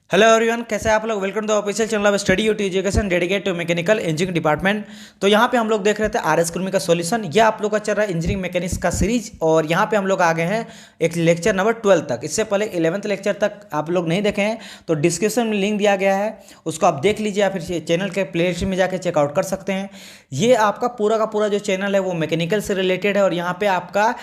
Hello everyone, कैसे हैं आप लोग। Welcome to official channel of study UT education dedicate to mechanical engineering department. तो यहाँ पे हम लोग देख रहे थे आरएस कुर्मी का सॉल्यूशन। यह आप लोग का चल रहा है इंजीनियरिंग मैकेनिक्स का सीरीज, और यहाँ पे हम लोग आ गए हैं एक लेक्चर नंबर 12 तक। इससे पहले 11th लेक्चर तक आप लोग नहीं देखे हैं तो डिस्क्रिप्शन में लिंक दिया गया है, उसको आप देख लीजिए या फिर चैनल के प्लेलिस्ट में जाकर चेकआउट कर सकते हैं। ये आपका पूरा का पूरा जो चैनल है वो मैकेनिकल से रिलेटेड है, और यहाँ पे आपका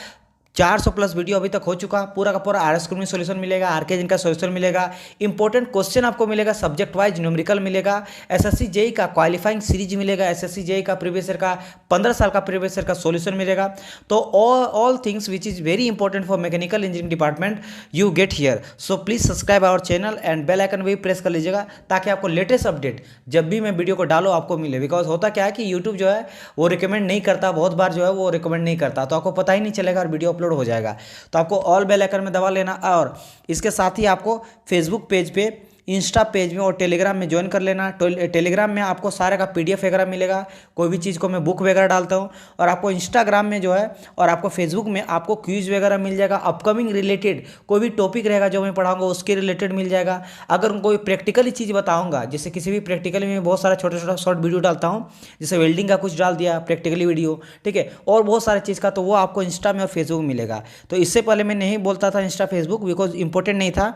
400 प्लस वीडियो अभी तक हो चुका। पूरा का पूरा आरएस कुर्मी सॉल्यूशन मिलेगा, आरके जिन का सॉल्यूशन मिलेगा, इंपॉर्टेंट क्वेश्चन आपको मिलेगा, सब्जेक्ट वाइज न्यूमेरिकल मिलेगा, एसएससी जेई का क्वालिफाइंग सीरीज मिलेगा, एसएससी जेई का प्रीवियस ईयर का 15 साल का प्रीवियस ईयर का सॉल्यूशन मिलेगा। तो all things which is very important for mechanical engineering department you get here. So please subscribe our channel and bell icon भी प्रेस कर लीजिएगा, ताकि आपको लेटेस्ट अपडेट जब भी मैं वीडियो को डालो आपको मिले। बिकॉज होता क्या है कि यूट्यूब जो है वो रिकमेंड नहीं करता, बहुत बार जो है वो रिकमेंड नहीं करता, तो आपको पता ही नहीं चलेगा और वीडियो अपलोड हो जाएगा। तो आपको ऑल बेल आइकन में दबा लेना, और इसके साथ ही आपको फेसबुक पेज पे, इंस्टा पेज में और टेलीग्राम में ज्वाइन कर लेना। टेलीग्राम में आपको सारे का पीडीएफ वगैरह मिलेगा, कोई भी चीज़ को मैं बुक वगैरह डालता हूँ। और आपको इंस्टाग्राम में जो है और आपको फेसबुक में आपको क्विज वगैरह मिल जाएगा, अपकमिंग रिलेटेड कोई भी टॉपिक रहेगा जो मैं पढ़ाऊंगा उसके रिलेटेड मिल जाएगा। अगर कोई प्रैक्टिकली चीज़ बताऊँगा, जैसे किसी भी प्रैक्टिकली में बहुत सारा छोटा छोटा शॉर्ट वीडियो डालता हूँ, जैसे वेल्डिंग का कुछ डाल दिया प्रैक्टिकली वीडियो, ठीक है, और बहुत सारे चीज़ का, तो वो आपको इंस्टा में और फेसबुक में मिलेगा। तो इससे पहले मैं नहीं बोलता था इंस्टा फेसबुक, बिकॉज इंपॉर्टेंट नहीं था।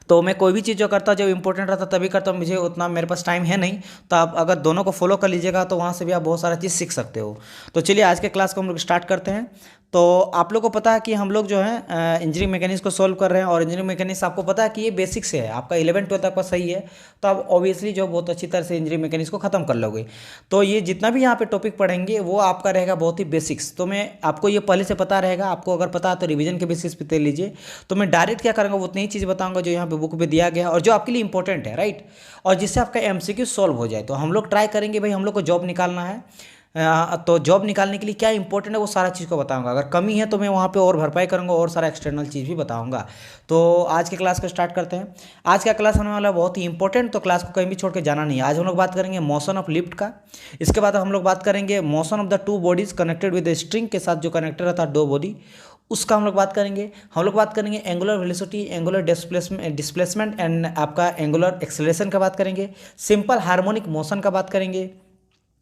तो मैं कोई भी चीज़ जो करता हूँ जब इंपॉर्टेंट रहता तभी करता हूँ, मुझे उतना मेरे पास टाइम है नहीं। तो आप अगर दोनों को फॉलो कर लीजिएगा तो वहाँ से भी आप बहुत सारा चीज़ सीख सकते हो। तो चलिए आज के क्लास को हम लोग स्टार्ट करते हैं। तो आप लोग को पता है कि हम लोग जो है इंजीनियरिंग मैकेनिक्स को सॉल्व कर रहे हैं, और इंजीनियरिंग मैकेनिक्स आपको पता है कि ये बेसिक से है, आपका 11-12 तक का सही है, तो आप ऑब्वियसली जो बहुत अच्छी तरह से इंजीनियरिंग मैकेनिक्स को खत्म कर लोगे। तो ये जितना भी यहाँ पे टॉपिक पढ़ेंगे वो आपका रहेगा बहुत ही बेसिक्स। तो मैं आपको ये पहले से पता रहेगा, आपको अगर पता है तो रिवीजन के बेसिस पे ले लीजिए। तो मैं डायरेक्ट क्या करूँगा, उतनी ही चीज़ बताऊँगा जो यहाँ पे बुक पे दिया गया है और जो आपके लिए इंपॉर्टेंट है, राइट, और जिससे आपका एमसीक्यू सॉल्व हो जाए। तो हम लोग ट्राई करेंगे भाई, हम लोग को जॉब निकालना है। तो जॉब निकालने के लिए क्या इंपॉर्टेंट है वो सारा चीज़ को बताऊंगा। अगर कमी है तो मैं वहाँ पे और भरपाई करूंगा और सारा एक्सटर्नल चीज़ भी बताऊंगा। तो आज के क्लास को स्टार्ट करते हैं। आज का क्लास होने वाला है बहुत ही इंपॉर्टेंट, तो क्लास को कहीं भी छोड़ के जाना नहीं है। आज हम लोग बात करेंगे मोशन ऑफ लिफ्ट का। इसके बाद हम लोग बात करेंगे motion of the two bodies connected with string के साथ जो कनेक्टेड रहता है दो बॉडी, उसका हम लोग बात करेंगे। हम लोग बात करेंगे angular velocity, angular displacement and आपका एंगुलर एक्सेलरेशन का बात करेंगे। सिंपल हार्मोनिक मोशन का बात करेंगे।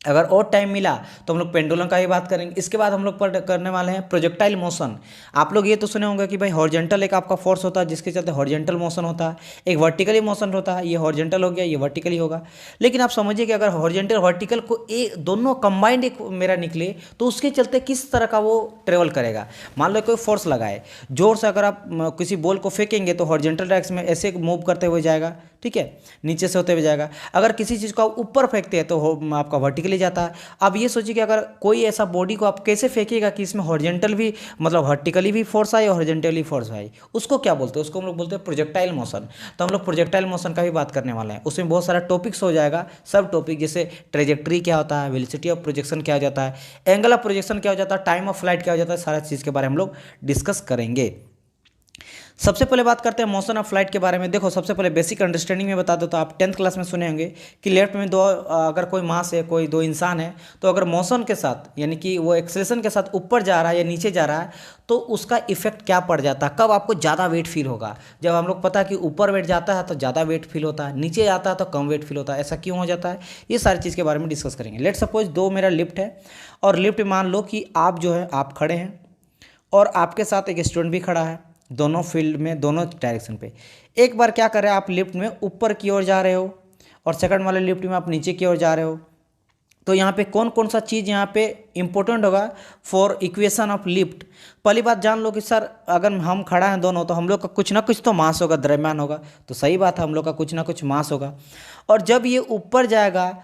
अगर और टाइम मिला तो हम लोग पेंडुलम का ही बात करेंगे। इसके बाद हम लोग पर करने वाले हैं प्रोजेक्टाइल मोशन। आप लोग ये तो सुने होंगे कि भाई हॉरिजॉन्टल एक आपका फोर्स होता है जिसके चलते हॉरिजॉन्टल मोशन होता है, एक वर्टिकली मोशन होता है, ये हॉरिजॉन्टल हो गया, ये वर्टिकली होगा। लेकिन आप समझिए कि अगर हॉरिजॉन्टल वर्टिकल को एक दोनों कंबाइंड एक मेरा निकले तो उसके चलते किस तरह का वो ट्रेवल करेगा। मान लो कोई फोर्स लगाए जोर से, अगर आप किसी बॉल को फेंकेंगे तो हॉरिजॉन्टल डायरेक्शन में ऐसे मूव करते हुए जाएगा, ठीक है, नीचे से होते हुए जाएगा। अगर किसी चीज़ को आप ऊपर फेंकते हैं तो आपका वर्टिकली जाता है। अब ये सोचिए कि अगर कोई ऐसा बॉडी को आप कैसे फेंकिएगा कि इसमें हॉरिजॉन्टल भी, मतलब वर्टिकली भी फोर्स आए और हॉरिजॉन्टली फोर्स आए, उसको क्या बोलते हैं, उसको हम लोग बोलते हैं प्रोजेक्टाइल मोशन। तो हम लोग प्रोजेक्टाइल मोशन का भी बात करने वाले हैं। उसमें बहुत सारा टॉपिक्स हो जाएगा, सब टॉपिक, जैसे ट्रेजेक्ट्री क्या होता है, वेलोसिटी ऑफ प्रोजेक्शन क्या हो जाता है, एंगल ऑफ प्रोजेक्शन क्या हो जाता है, टाइम ऑफ फ्लाइट क्या हो जाता है, सारा चीज़ के बारे में हम लोग डिस्कस करेंगे। सबसे पहले बात करते हैं मोशन ऑफ फ्लाइट के बारे में। देखो, सबसे पहले बेसिक अंडरस्टैंडिंग में बता दो, तो आप 10th क्लास में सुने होंगे कि लेफ्ट में अगर कोई मास है, कोई दो इंसान है, तो अगर मोशन के साथ यानी कि वो एक्सेलेरेशन के साथ ऊपर जा रहा है या नीचे जा रहा है तो उसका इफेक्ट क्या पड़ जाता है, कब आपको ज़्यादा वेट फील होगा। जब हम लोग पता है कि ऊपर वेट जाता है तो ज़्यादा वेट फील होता है, नीचे जाता है तो कम वेट फील होता है, ऐसा क्यों हो जाता है, ये सारी चीज़ के बारे में डिस्कस करेंगे। लेट सपोज दो मेरा लिफ्ट है, और लिफ्ट मान लो कि आप जो है आप खड़े हैं और आपके साथ एक स्टूडेंट भी खड़ा है, दोनों फील्ड में, दोनों डायरेक्शन पे। एक बार क्या कर रहे हैं, आप लिफ्ट में ऊपर की ओर जा रहे हो और सेकंड वाले लिफ्ट में आप नीचे की ओर जा रहे हो। तो यहाँ पे कौन कौन सा चीज़ यहाँ पे इंपॉर्टेंट होगा फॉर इक्वेशन ऑफ लिफ्ट। पहली बात जान लो कि सर अगर हम खड़ा हैं दोनों तो हम लोग का कुछ ना कुछ तो मास होगा, द्रव्यमान होगा। तो सही बात है, हम लोग का कुछ ना कुछ मास होगा। और जब ये ऊपर जाएगा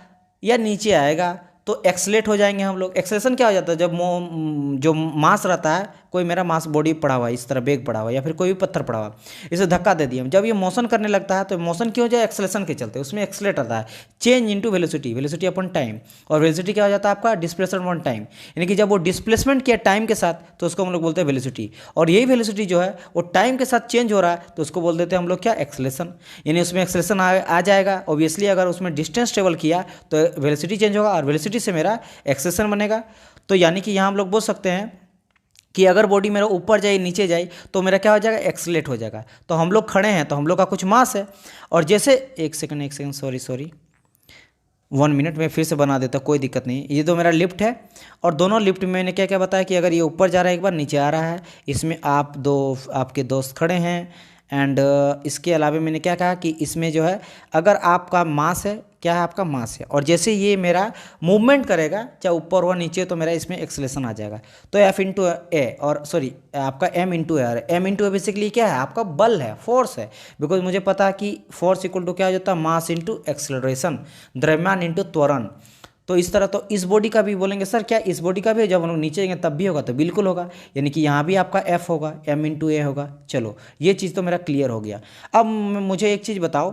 या नीचे आएगा तो एक्सलेट हो जाएंगे हम लोग। एक्सेलेरेशन क्या हो जाता है, जब जो मास रहता है, कोई मेरा मास बॉडी पड़ा हुआ है, इस तरह बेग पड़ा हुआ है या फिर कोई भी पत्थर पड़ा हुआ है, इसे धक्का दे दिया, जब ये मोशन करने लगता है तो मोशन क्यों हो जाए, एक्सेलेरेशन के चलते, उसमें एक्सलेट आता है, चेंज इनटू वेलोसिटी, वेलोसिटी अपन टाइम। और वेलोसिटी क्या हो जाता है आपका, डिस्प्लेसमेंट ऑन टाइम, यानी कि जब वो डिस्प्लेसमेंट किया टाइम के साथ तो उसको हम लोग बोलते हैं वेलोसिटी। और यही वेलोसिटी जो है वो टाइम के साथ चेंज हो रहा है तो उसको बोल देते हैं हम लोग क्या, एक्सेलेरेशन। यानी उसमें एक्सेलेरेशन आ जाएगा ऑब्वियसली। अगर उसमें डिस्टेंस ट्रेवल किया तो वेलोसिटी चेंज होगा और वेलोसिटी से मेरा एक्सेलेरेशन बनेगा। तो यानी कि यहाँ हम लोग बोल सकते हैं कि अगर बॉडी मेरा ऊपर जाए नीचे जाए तो मेरा क्या हो जाएगा, एक्सलेट हो जाएगा। तो हम लोग खड़े हैं तो हम लोग का कुछ मास है, और जैसे एक सेकंड सॉरी 1 मिनट में फिर से बना देता, कोई दिक्कत नहीं। ये तो मेरा लिफ्ट है, और दोनों लिफ्ट में मैंने क्या क्या बताया कि अगर ये ऊपर जा रहा है एक बार नीचे आ रहा है, इसमें आपके दोस्त खड़े हैं। एंड इसके अलावा मैंने क्या कहा कि इसमें जो है अगर आपका मास है, क्या है आपका मास है, और जैसे ये मेरा मूवमेंट करेगा चाहे ऊपर हो नीचे तो मेरा इसमें एक्सेलेरेशन आ जाएगा। तो एफ इंटू ए, और सॉरी आपका एम इंटू ए, एम इंटू ए बेसिकली क्या है, आपका बल है, फोर्स है। बिकॉज मुझे पता है कि फोर्स इक्वल टू क्या हो जाता है, मास इंटू एक्सेलरेशन, द्रव्यमान इंटू त्वरण। तो इस तरह तो इस बॉडी का भी बोलेंगे सर क्या इस बॉडी का भी जब हम लोग नीचे जाएंगे तब भी होगा, तो बिल्कुल होगा, यानी कि यहाँ भी आपका एफ होगा, एम इंटू ए होगा। चलो ये चीज़ तो मेरा क्लियर हो गया। अब मुझे एक चीज़ बताओ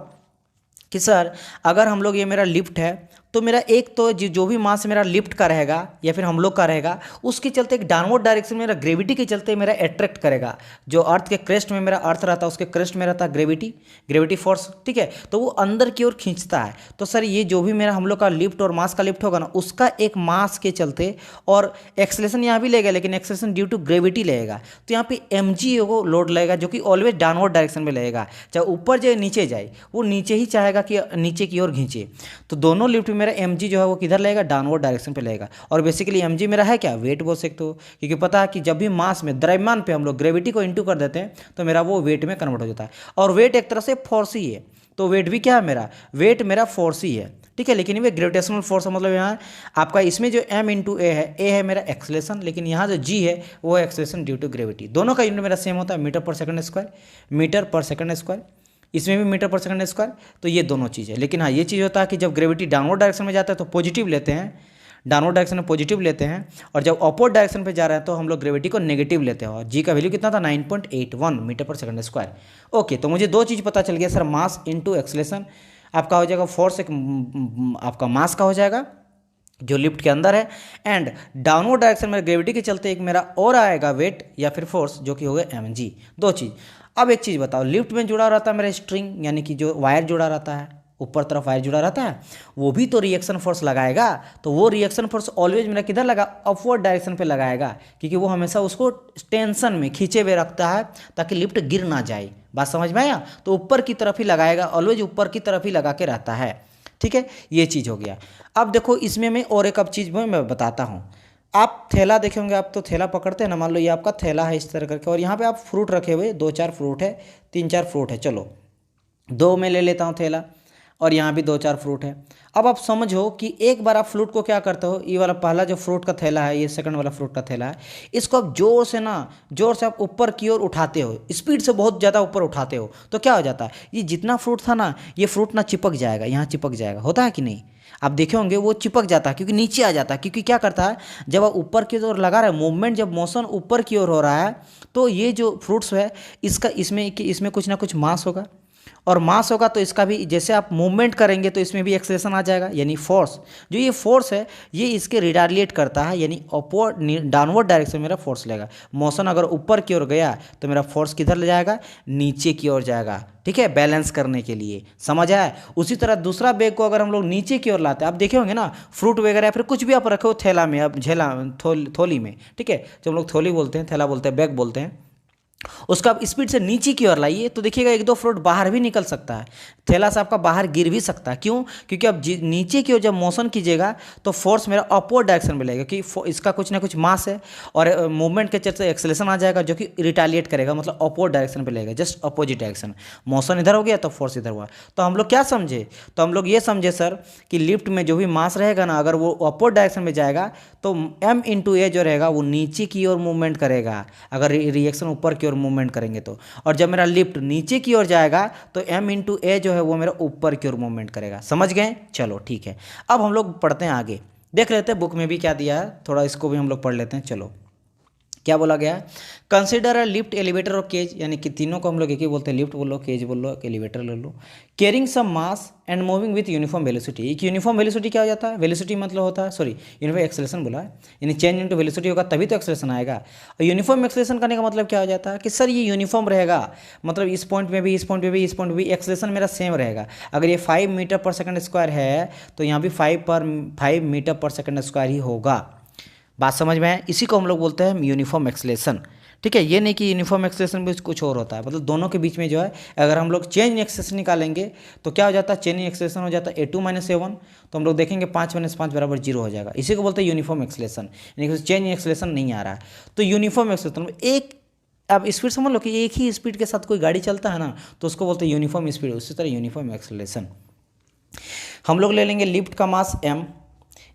कि सर अगर हम लोग, ये मेरा लिफ्ट है, तो मेरा एक तो जो भी मास मेरा लिफ्ट का रहेगा या फिर हम लोग का रहेगा, उसके चलते एक डाउनवर्ड डायरेक्शन मेरा ग्रेविटी के चलते मेरा अट्रैक्ट करेगा। जो अर्थ के क्रेस्ट में मेरा अर्थ रहता है उसके क्रेस्ट में रहता है ग्रेविटी फोर्स, ठीक है, तो वो अंदर की ओर खींचता है। तो सर ये जो भी मेरा हम लोग का लिफ्ट और मास का लिफ्ट होगा ना, उसका एक मास के चलते, और एक्सेलेरेशन यहाँ भी लेगा लेकिन एक्सेलेरेशन ड्यू टू ग्रेविटी लगेगा, तो यहाँ पे mg को लोड लगेगा जो कि ऑलवेज डाउनवर्ड डायरेक्शन में लगेगा, चाहे ऊपर जाए नीचे जाए, वो नीचे ही चाहेगा कि नीचे की ओर खींचे। तो दोनों लिफ्ट में मेरा mg जो है वो किधर लगेगा, डाउनवर्ड डायरेक्शन पे लगेगा। और बेसिकली mg मेरा है क्या, वेट बोल सकते हो, क्योंकि पता है कि जब भी मास में द्रव्यमान पे हम लोग ग्रेविटी को इंटू कर देते हैं तो मेरा वो वेट में कन्वर्ट हो जाता है। और वेट एक तरह से फोर्स ही है, तो वेट भी क्या है मेरा, वेट मेरा फोर्स ही है, ठीक है। लेकिन ये ग्रेविटेशनल फोर्स मतलब यहाँ आपका इसमें जो m इंटू ए है मेरा एक्सेलेरेशन, लेकिन यहाँ जो g है वो है एक्सेलेरेशन ड्यू टू ग्रेविटी। दोनों का यूनिट मेरा सेम होता है, मीटर पर सेकंड स्क्वायर, इसमें भी मीटर पर सेकंड स्क्वायर। तो ये दोनों चीज़ है, लेकिन हाँ ये चीज़ होता है कि जब ग्रेविटी डाउनवर्ड डायरेक्शन में जाता है तो पॉजिटिव लेते हैं, डाउनवर्ड डायरेक्शन में पॉजिटिव लेते हैं, और जब अपवर्ड डायरेक्शन पे जा रहा है तो हम लोग ग्रेविटी को नेगेटिव लेते हैं। और जी का वैल्यू कितना था, 9.81 मीटर पर सेकंड स्क्वायर। ओके, तो मुझे दो चीज़ पता चल गया सर, मास इंटू एक्सेलेरेशन आपका हो जाएगा, फोर्स एक आपका मास का हो जाएगा जो लिफ्ट के अंदर है, एंड डाउनवर्ड डायरेक्शन में ग्रेविटी के चलते एक मेरा और आएगा वेट या फिर फोर्स जो कि हो गया mg, दो चीज़। अब एक चीज़ बताओ, लिफ्ट में जुड़ा रहता है मेरा स्ट्रिंग, यानी कि जो वायर जुड़ा रहता है, ऊपर तरफ वायर जुड़ा रहता है, वो भी तो रिएक्शन फोर्स लगाएगा। तो वो रिएक्शन फोर्स ऑलवेज मेरा किधर लगा, अपवर्ड डायरेक्शन पे लगाएगा, क्योंकि वो हमेशा उसको टेंशन में खींचे हुए रखता है ताकि लिफ्ट गिर ना जाए। बात समझ में आया, तो ऊपर की तरफ ही लगाएगा, ऑलवेज ऊपर की तरफ ही लगा के रहता है, ठीक है, ये चीज़ हो गया। अब देखो इसमें मैं और एक अब चीज़ मैं बताता हूँ। आप थैला देखे होंगे, आप तो थैला पकड़ते हैं ना, मान लो ये आपका थैला है इस तरह करके, और यहाँ पे आप फ्रूट रखे हुए, 2-4 फ्रूट है, 3-4 फ्रूट है, चलो 2 में ले लेता हूँ थैला, और यहाँ भी 2-4 फ्रूट है। अब आप समझो कि एक बार आप फ्रूट को क्या करते हो, ये वाला पहला जो फ्रूट का थैला है, ये सेकंड वाला फ्रूट का थैला है, इसको आप जोर से आप ऊपर की ओर उठाते हो, स्पीड से बहुत ज़्यादा ऊपर उठाते हो, तो क्या हो जाता है, ये जितना फ्रूट था ना, ये फ्रूट ना चिपक जाएगा, यहाँ चिपक जाएगा, होता है कि नहीं, आप देखे होंगे वो चिपक जाता है क्योंकि नीचे आ जाता है। क्योंकि क्या करता है, जब आप ऊपर की ओर लगा रहे हैं मूवमेंट, जब मोशन ऊपर की ओर हो रहा है, तो ये जो फ्रूट्स है इसमें कुछ ना कुछ मास होगा, और मास होगा तो इसका भी जैसे आप मूवमेंट करेंगे तो इसमें भी एक्सेलेरेशन आ जाएगा, यानी फोर्स, जो ये फोर्स है ये इसके रिडायलेट करता है, यानी अपवर्ड डाउनवर्ड डायरेक्शन मेरा फोर्स लेगा। मोशन अगर ऊपर की ओर गया तो मेरा फोर्स किधर ले जाएगा, नीचे की ओर जाएगा, ठीक है, बैलेंस करने के लिए, समझ आया। उसी तरह दूसरा बैग को अगर हम लोग नीचे की ओर लाते हैं, आप देखे होंगे ना, फ्रूट वगैरह या फिर कुछ भी आप रखे हो थैला में, अब थोली में, ठीक है, जब हम लोग थोली बोलते हैं, थैला बोलते हैं, बैग बोलते हैं, उसका आप स्पीड से नीचे की ओर लाइए तो देखिएगा 1-2 फ्रूट बाहर भी निकल सकता है, थैला से आपका बाहर गिर भी सकता है। क्यों, क्योंकि अब नीचे की ओर जब मोशन कीजिएगा तो फोर्स मेरा अपवर्ड डायरेक्शन में लगेगा, कि इसका कुछ ना कुछ मास है, और मूवमेंट के चलते एक्सेलेरेशन आ जाएगा जो कि रिटालिएट करेगा, मतलब अपवर्ड डायरेक्शन पे लगेगा, जस्ट अपोजिट डायरेक्शन। मोशन इधर हो गया तो फोर्स इधर हुआ। तो हम लोग क्या समझे, तो हम लोग ये समझे सर कि लिफ्ट में जो भी मास रहेगा ना, अगर वो अपवर्ड डायरेक्शन में जाएगा तो m इंटू ए जो रहेगा वो नीचे की ओर मूवमेंट करेगा, अगर रिएक्शन ऊपर की ओर मूवमेंट करेंगे तो। और जब मेरा लिफ्ट नीचे की ओर जाएगा तो m इंटू ए जो है वो मेरा ऊपर की ओर मूवमेंट करेगा। समझ गए, चलो ठीक है। अब हम लोग पढ़ते हैं आगे, देख लेते हैं बुक में भी क्या दिया है, थोड़ा इसको भी हम लोग पढ़ लेते हैं। चलो क्या बोला गया, कंसिडर अ लिफ्ट, एलिवेटर और केज, यानी कि तीनों को हम लोग एक ही बोलते हैं, लिफ्ट बोलो, केज बोलो, एलिवेटर ले लो, carrying some mass and moving with uniform velocity. एक यूनिफॉर्म वेलोसिटी क्या हो जाता है, वेलोसिटी मतलब होता है, सॉरी यूनिफॉर्म एक्सेलेरेशन बोला है, यानी चेंज इनटू वेलोसिटी होगा तभी तो एक्सेलेरेशन आएगा। और यूनिफॉर्म एक्सेलेरेशन करने का मतलब क्या हो जाता है कि सर ये यूनिफॉर्म रहेगा, मतलब इस पॉइंट में भी, इस पॉइंट में भी, इस पॉइंट में भी एक्सेलेरेशन मेरा सेम रहेगा। अगर ये 5 मीटर पर सेकंड स्क्वायर है तो यहाँ भी 5 मीटर पर सेकंड स्क्वायर ही होगा। बात समझ में आए? इसी को हम लोग बोलते हैं यूनिफॉर्म एक्सेलेरेशन। ठीक है, ये नहीं कि यूनिफॉर्म एक्सेलेरेशन भी कुछ और होता है, मतलब दोनों के बीच में जो है अगर हम लोग चेंज इन एक्सेलेरेशन निकालेंगे तो क्या हो जाता है, चेंज इन एक्सेलेरेशन हो जाता है a2 - a1, तो हम लोग देखेंगे 5 - 5 बराबर 0 हो जाएगा। इसी को बोलते हैं यूनिफॉर्म एक्सेलेरेशन, यानी कि चेंज इन एक्सेलेरेशन नहीं आ रहा है। तो यूनिफॉर्म एक्सेलेरेशन एक, अब स्पीड समझ लो कि एक ही स्पीड के साथ कोई गाड़ी चलता है ना, तो उसको बोलते हैं यूनिफॉर्म स्पीड। उसी तरह यूनिफॉर्म एक्सेलेरेशन हम लोग ले लेंगे लिफ्ट का मास m,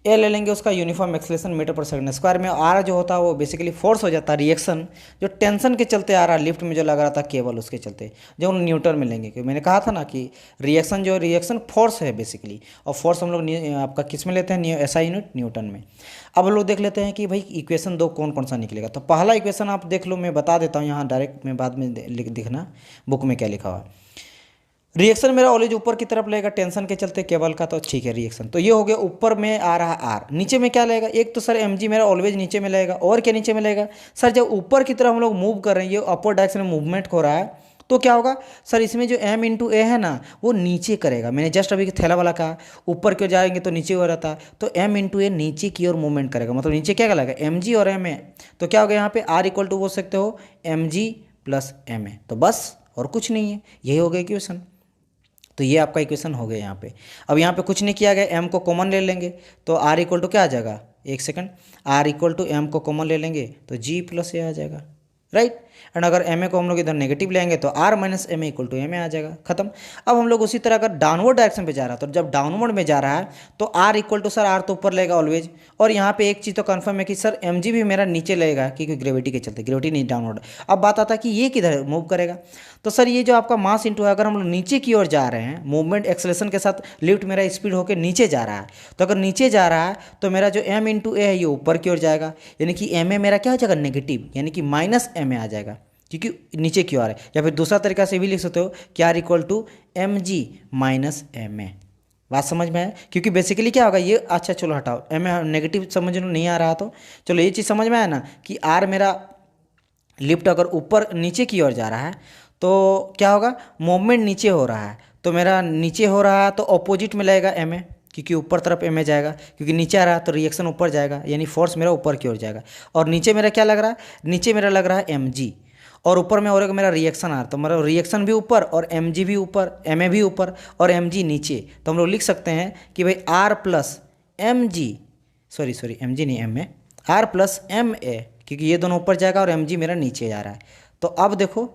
ए ले लेंगे उसका यूनिफॉर्म एक्सेलेरेशन मीटर पर सेकंड स्क्वायर में, आर जो होता है वो बेसिकली फोर्स हो जाता है, रिएक्शन जो टेंशन के चलते आ रहा है लिफ्ट में जो लग रहा था केबल, उसके चलते जो हम न्यूटन में लेंगे, क्योंकि मैंने कहा था ना कि रिएक्शन जो रिएक्शन फोर्स है बेसिकली, और फोर्स हम लोग आपका किस में लेते हैं, एसआई यूनिट न्यूटन में। अब हम लोग देख लेते हैं कि भाई इक्वेशन 2 कौन कौन सा निकलेगा। तो पहला इक्वेशन आप देख लो, मैं बता देता हूँ यहाँ डायरेक्ट, में बाद में दिखना बुक में क्या लिखा हुआ। रिएक्शन मेरा ऑलवेज ऊपर की तरफ लेगा टेंशन के चलते केबल का, तो ठीक है रिएक्शन। तो ये हो गया, ऊपर में आ रहा आर, नीचे में क्या लेगा, एक तो सर mg मेरा ऑलवेज नीचे में लेगा, और क्या नीचे में लेगा सर, जब ऊपर की तरफ हम लोग मूव कर रहे हैं, ये अपर डायरेक्शन में मूवमेंट हो रहा है, तो क्या होगा सर, इसमें जो m × a है ना वो नीचे करेगा। मैंने जस्ट अभी थैला वाला कहा, ऊपर क्यों जाएंगे तो नीचे हो रहता, तो m × a नीचे की ओर मूवमेंट करेगा, मतलब नीचे क्या लगेगा mg और ma, तो क्या होगा यहाँ पे r = बोल सकते हो mg + ma, तो बस और कुछ नहीं है, यही हो गया इक्वेशन। तो ये आपका इक्वेशन हो गया यहाँ पे। अब यहाँ पे कुछ नहीं किया गया, m को कॉमन ले लेंगे तो r = क्या आ जाएगा, एक सेकंड, r = m को कॉमन ले लेंगे तो g + a आ जाएगा, राइट। एंड अगर ma को हम लोग इधर नेगेटिव लेंगे तो r - ma = ma आ जाएगा, खत्म। अब हम लोग उसी तरह अगर डाउनवर्ड डायरेक्शन पे जा रहा है, तो जब डाउनवर्ड में जा रहा है तो r = सर r तो ऊपर लेगा ऑलवेज, और यहाँ पे एक चीज़ तो कंफर्म है कि सर mg भी मेरा नीचे लेगा, क्योंकि ग्रेविटी के चलते, ग्रेविटी नहीं डाउनवर्ड। अब बात आता है कि ये किधर मूव करेगा, तो सर ये जो आपका मास इंटू है, अगर हम लोग नीचे की ओर जा रहे हैं, मूवमेंट एक्सेलेरेशन के साथ लिफ्ट मेरा स्पीड होकर नीचे जा रहा है, तो अगर नीचे जा रहा है तो मेरा जो m × a है ये ऊपर की ओर जाएगा, यानी कि ma मेरा क्या हो जाएगा, नेगेटिव, यानी कि -ma आ जाएगा, क्योंकि नीचे की ओर है। या फिर दूसरा तरीका से भी लिख सकते हो कि r = mg - ma। बात समझ में आया, क्योंकि बेसिकली क्या होगा ये, अच्छा चलो हटाओ, ma नेगेटिव समझ में नहीं आ रहा, तो चलो ये चीज़ समझ में आया ना कि r मेरा लिफ्ट अगर ऊपर नीचे की ओर जा रहा है तो क्या होगा, मूवमेंट नीचे हो रहा है, तो मेरा नीचे हो रहा है तो ऑपोजिट में लगेगा ma, क्योंकि ऊपर तरफ ma जाएगा, क्योंकि नीचे आ रहा है तो रिएक्शन ऊपर जाएगा, यानी फोर्स मेरा ऊपर की ओर जाएगा। और नीचे मेरा क्या लग रहा है, नीचे मेरा लग रहा है mg, और ऊपर में और मेरा रिएक्शन आ रहा है, तो मेरा रिएक्शन भी ऊपर और mg भी ऊपर, ma भी ऊपर और mg नीचे। तो हम लोग लिख सकते हैं कि भाई r + mg, सॉरी mg नहीं ma, r + ma, क्योंकि ये दोनों ऊपर जाएगा और mg मेरा नीचे जा रहा है। तो अब देखो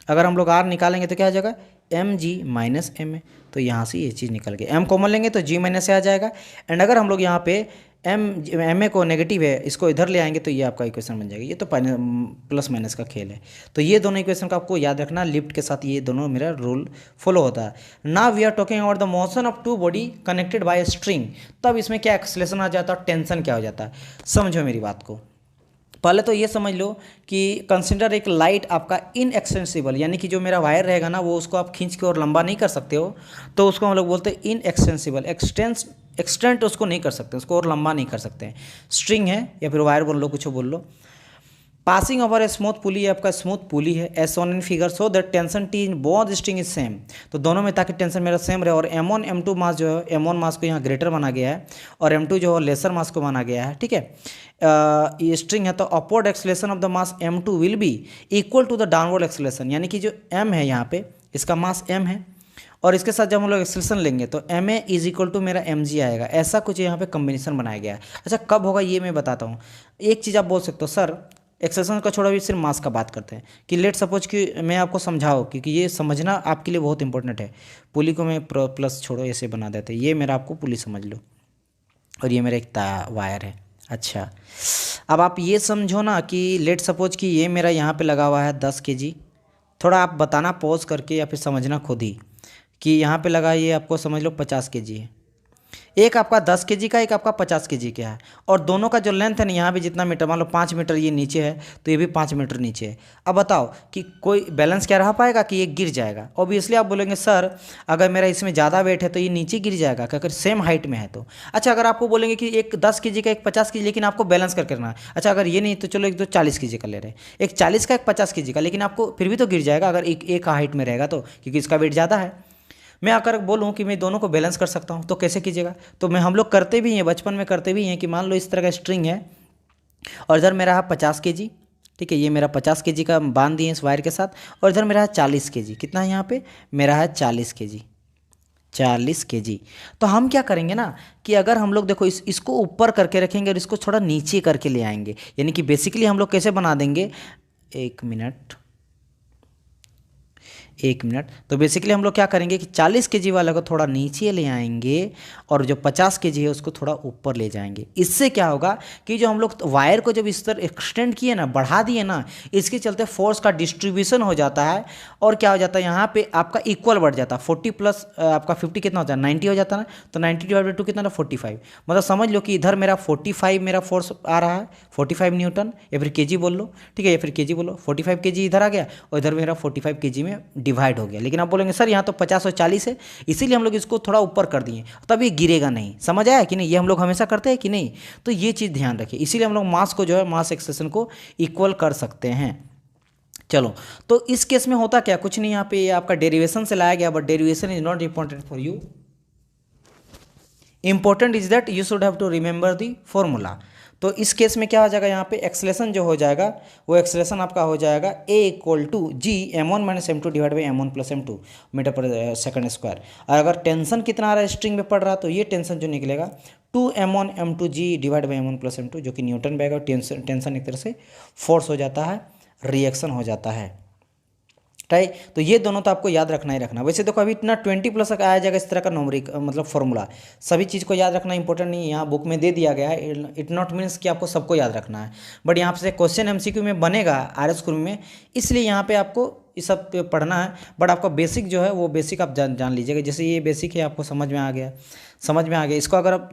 अगर हम लोग r निकालेंगे तो क्या आ जाएगा, mg - ma, तो यहाँ से ये चीज़ निकल गई, m कॉमन लेंगे तो g - a आ जाएगा। एंड अगर हम लोग यहाँ पे ma को नेगेटिव है, इसको इधर ले आएंगे तो ये आपका इक्वेशन बन जाएगी। ये तो प्लस माइनस का खेल है, तो ये दोनों इक्वेशन का आपको याद रखना, लिफ्ट के साथ ये दोनों मेरा रूल फॉलो होता है। Now we are talking about the motion of two body connected by string. तब इसमें क्या एक्सेलेरेशन आ जाता है, टेंशन क्या हो जाता है, समझो मेरी बात को। पहले तो ये समझ लो कि कंसिडर एक लाइट आपका इनएक्सटेंसिबल, यानी कि जो मेरा वायर रहेगा ना वो उसको आप खींच के और लंबा नहीं कर सकते हो, तो उसको हम लोग बोलते हैं इनएक्सटेंसिबल, एक्सटेंट उसको नहीं कर सकते, उसको और लंबा नहीं कर सकते। स्ट्रिंग है या फिर वायर बोल लो, कुछ बोल लो। पासिंग ओवर ए स्मूथ पुली, आपका स्मूथ पुली है, S on in figure, so that tension T in both string is same, तो दोनों में ताकि टेंशन मेरा सेम रहे। और m1 m2 मास जो है, m1 मास को यहाँ ग्रेटर माना गया है और m2 जो है लेसर मास को माना गया है, ठीक है। ये स्ट्रिंग है तो upward acceleration of the mass m2 will be equal to the downward acceleration, यानी कि जो m है यहाँ पे इसका मास m है, और इसके साथ जब हम लोग एक्सेलेरेशन लेंगे तो ma = मेरा mg आएगा। ऐसा कुछ यहाँ पे कम्बिनेशन बनाया गया है। अच्छा कब होगा ये मैं बताता हूँ। एक चीज़ आप बोल सकते हो सर एक्सेलेरेशन का छोड़ा भी सिर्फ मास का बात करते हैं, कि लेट सपोज कि मैं आपको समझाऊँ, क्योंकि ये समझना आपके लिए बहुत इंपॉर्टेंट है। पुली को मैं प्लस छोड़ो ऐसे बना देते, ये मेरा आपको पुली समझ लो, और ये मेरा एक वायर है। अच्छा अब आप ये समझो ना कि लेट सपोज कि ये मेरा यहाँ पे लगा हुआ है 10 kg, थोड़ा आप बताना पॉज करके या फिर समझना खुद ही कि यहाँ पे लगा, ये आपको समझ लो 50 kg है, एक आपका 10 kg का, एक आपका 50 kg का है, और दोनों का जो लेंथ है ना यहाँ भी जितना मीटर, मान लो 5 मीटर ये नीचे है तो ये भी 5 मीटर नीचे है। अब बताओ कि कोई बैलेंस क्या रह पाएगा कि ये गिर जाएगा। ऑब्वियसली आप बोलेंगे सर अगर मेरा इसमें ज़्यादा वेट है तो ये नीचे गिर जाएगा, अगर सेम हाइट में है तो। अच्छा अगर आपको बोलेंगे कि एक 10 kg का एक 50 kg, लेकिन आपको बैलेंस करके रखना है। अच्छा अगर ये नहीं तो चलो एक तो 40 kg का ले रहे हैं, एक 40 का एक 50 kg का, लेकिन आपको फिर भी तो गिर जाएगा अगर एक हाइट में रहेगा तो, क्योंकि इसका वेट ज़्यादा है। मैं अगर बोलूँ कि मैं दोनों को बैलेंस कर सकता हूँ तो कैसे कीजिएगा, तो मैं हम लोग करते भी हैं, बचपन में करते भी हैं कि मान लो इस तरह का स्ट्रिंग है और इधर मेरा है 50 kg। ठीक है, ये मेरा 50 kg का बांध दिए इस वायर के साथ। और इधर मेरा है 40 kg। कितना है यहाँ पे? मेरा है 40 kg। 40 kg। तो हम क्या करेंगे ना कि अगर हम लोग देखो इसको ऊपर करके रखेंगे और इसको थोड़ा नीचे करके ले आएंगे, यानी कि बेसिकली हम लोग कैसे बना देंगे, 1 मिनट 1 मिनट। तो बेसिकली हम लोग क्या करेंगे कि 40 kg वाला को थोड़ा नीचे ले आएंगे और जो 50 kg है उसको थोड़ा ऊपर ले जाएंगे। इससे क्या होगा कि जो हम लोग वायर को जब इस तरह एक्सटेंड किए ना, बढ़ा दिए ना, इसके चलते फोर्स का डिस्ट्रीब्यूशन हो जाता है और क्या हो जाता है यहाँ पे आपका इक्वल बढ़ जाता है। 40 प्लस आपका 50 कितना होता है, 90 हो जाता है ना। तो 90/2 कितना था, 45। मतलब समझ लो कि इधर मेरा 45 मेरा फोर्स आ रहा है, 45 न्यूटन, या फिर केजी बोल लो। ठीक है, या फिर केजी बोलो। 45 kg इधर आ गया और इधर मेरा 45 kg में डिवाइड हो गया। लेकिन आप बोलेंगे सर यहाँ तो 50 और 40 है, इसीलिए हम लोग इसको थोड़ा ऊपर कर दिए, तब ये गिरेगा नहीं। समझ आया कि नहीं? ये हम लोग हमेशा करते हैं कि नहीं? तो ये चीज़ ध्यान रखिए, इसीलिए हम लोग मास को जो है, मास एक्सेशन को इक्वल कर सकते हैं। चलो, तो इस केस में होता क्या, कुछ नहीं, यहाँ पे आपका डेरिवेशन से लाया गया, but derivation is not important for you. Important is that you should have to remember the formula. तो इस केस में क्या हो जाएगा, यहाँ पे एक्सेलेरेशन जो हो जाएगा वो एक्सेलेरेशन आपका हो जाएगा A = G m1 - m2 / m1 + m2 metre per second square. और अगर टेंशन कितना आ रहा है स्ट्रिंग में पड़ रहा है, तो ये टेंशन जो निकलेगा 2m1 m2 G / m1 + m2, जो कि न्यूटन में आएगा। टेंशन एक तरह से फोर्स हो जाता है, रिएक्शन हो जाता है, राइट। तो ये दोनों तो आपको याद रखना ही रखना। वैसे देखो अभी इतना 20+ आया जाएगा इस तरह का नॉमरिक मतलब फॉर्मूला। सभी चीज़ को याद रखना इंपॉर्टेंट नहीं है, यहाँ बुक में दे दिया गया है। इट नॉट मीन्स कि आपको सबको याद रखना है, बट यहाँ से क्वेश्चन MCQ में बनेगा RS कुर्मी में, इसलिए यहाँ पे आपको इस सब पे पढ़ना है। बट आपका बेसिक जो है वो बेसिक आप जान लीजिएगा। जैसे ये बेसिक है, आपको समझ में आ गया, समझ में आ गया। इसको अगर आप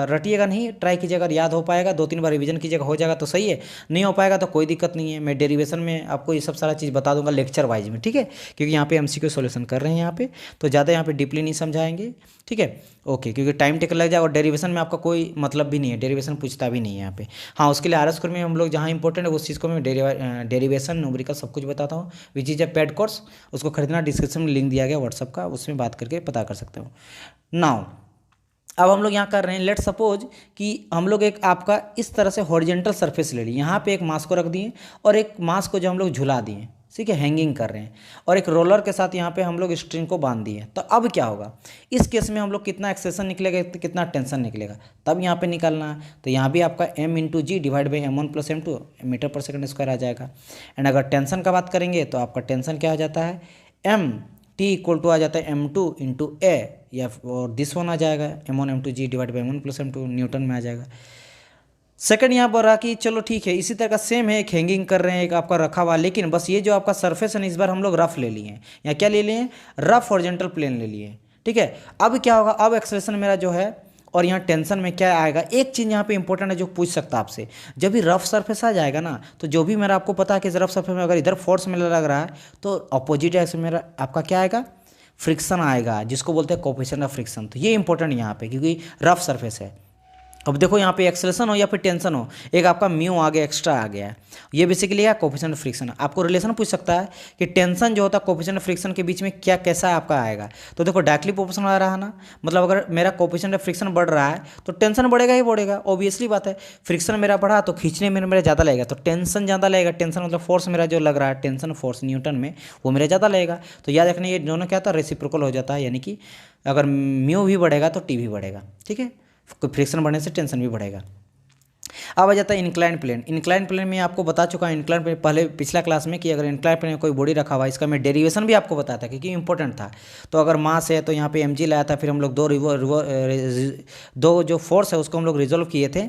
रटिएगा नहीं, ट्राई कीजिएगा, अगर याद हो पाएगा 2-3 बार रिवीजन कीजिएगा, हो जाएगा तो सही है, नहीं हो पाएगा तो कोई दिक्कत नहीं है। मैं डेरिवेशन में आपको ये सब सारा चीज़ बता दूंगा लेक्चर वाइज में, ठीक है, क्योंकि यहाँ पे MCQ सॉल्यूशन कर रहे हैं यहाँ पे, तो ज़्यादा यहाँ पे डीपली नहीं समझाएंगे, ठीक है, ओके, क्योंकि टाइम टेक लग जाएगा और डेरिवेशन में आपका कोई मतलब भी नहीं है, डेरिवेशन पूछता भी नहीं है यहाँ पे। हाँ, उसके लिए RS में हम लोग जहाँ इंपॉर्टेंट है उस चीज़ को मैं डेरिवेशन न्यूमेरिकल सब कुछ बताता हूँ, which is a paid course. उसको खरीदना, डिस्क्रिप्शन में लिंक दिया गया व्हाट्सअप का, उसमें बात करके पता कर सकते हो। नाउ अब हम लोग यहाँ कर रहे हैं, लेट सपोज कि हम लोग एक आपका इस तरह से हॉरिजेंटल सरफेस ले लिए, यहाँ पे एक मास को रख दिए और एक मास को जो हम लोग झुला दिए, ठीक है, हैंगिंग कर रहे हैं, और एक रोलर के साथ यहाँ पे हम लोग स्ट्रिंग को बांध दिए। तो अब क्या होगा इस केस में, हम लोग कितना एक्सेशन निकलेगा, कितना टेंशन निकलेगा, तब यहाँ पे निकालना है। तो यहाँ भी आपका M × G / m1 + m2 metre per second square आ जाएगा। एंड अगर टेंशन का बात करेंगे तो आपका टेंशन क्या हो जाता है, T = आ जाता है m2 × A, या और दिस वन आ जाएगा m1 m2 G / m1 + m2 Newton में आ जाएगा। सेकंड यहाँ पर रहा कि चलो ठीक है, इसी तरह का सेम है, एक हैंगिंग कर रहे हैं, एक आपका रखा हुआ, लेकिन बस ये जो आपका सरफेस है ना, इस बार हम लोग रफ ले लिए हैं, या क्या ले लिए हैं, रफ हॉरिजॉन्टल प्लेन ले लिए हैं, ठीक है। अब क्या होगा, अब एक्सेलेरेशन मेरा जो है, और यहाँ टेंशन में क्या आएगा, एक चीज़ यहाँ पे इंपॉर्टेंट है जो पूछ सकता है आपसे, जब भी रफ सरफेस आ जाएगा ना, तो जो भी मेरा आपको पता है कि रफ सरफेस में अगर इधर फोर्स मेरा लग रहा है तो अपोजिट एक्सिस में मेरा आपका क्या आएगा, फ्रिक्शन आएगा, जिसको बोलते हैं कोफिशिएंट ऑफ फ्रिक्शन। तो ये इंपॉर्टेंट यहाँ पे, क्योंकि रफ सरफेस है। अब देखो यहाँ पे एक्सेलेरेशन हो या फिर टेंशन हो, एक आपका म्यू आ गया, एक्स्ट्रा आ गया है, ये बेसिकली क्या, कोफिशिएंट ऑफ फ्रिक्शन। आपको रिलेशन पूछ सकता है कि टेंशन जो होता है कोफिशिएंट ऑफ फ्रिक्शन के बीच में क्या कैसा आपका आएगा। तो देखो डायरेक्टली प्रोपोर्शनल आ रहा है ना, मतलब अगर मेरा कोफिशिएंट ऑफ फ्रिक्शन बढ़ रहा है तो टेंशन बढ़ेगा ही बढ़ेगा, ऑब्वियसली बात है। फ्रिक्शन मेरा बढ़ा तो खींचने में मेरा ज़्यादा लगेगा, तो टेंशन ज़्यादा लगेगा। टेंशन मतलब फोर्स मेरा जो लग रहा है, टेंशन फोर्स न्यूटन में, वो मेरा ज़्यादा लगेगा। तो याद रखना ये दोनों क्या होता है, रेसिप्रोकल हो जाता है, यानी कि अगर म्यू भी बढ़ेगा तो टी भी बढ़ेगा, ठीक है, फ्रिक्शन बढ़ने से टेंशन भी बढ़ेगा। अब आ जाता है इंक्लाइन प्लेन। इंक्लाइन प्लेन में आपको बता चुका हूँ इंक्लाइन प्लेन पहले पिछला क्लास में, कि अगर इंक्लाइन प्लेन में कोई बॉडी रखा हुआ है, इसका मैं डेरिवेशन भी आपको बताया था क्योंकि इंपॉर्टेंट था। तो अगर मास है तो यहाँ पे mg लाया था, फिर हम लोग दो जो फोर्स है उसको हम लोग रिजोल्व किए थे।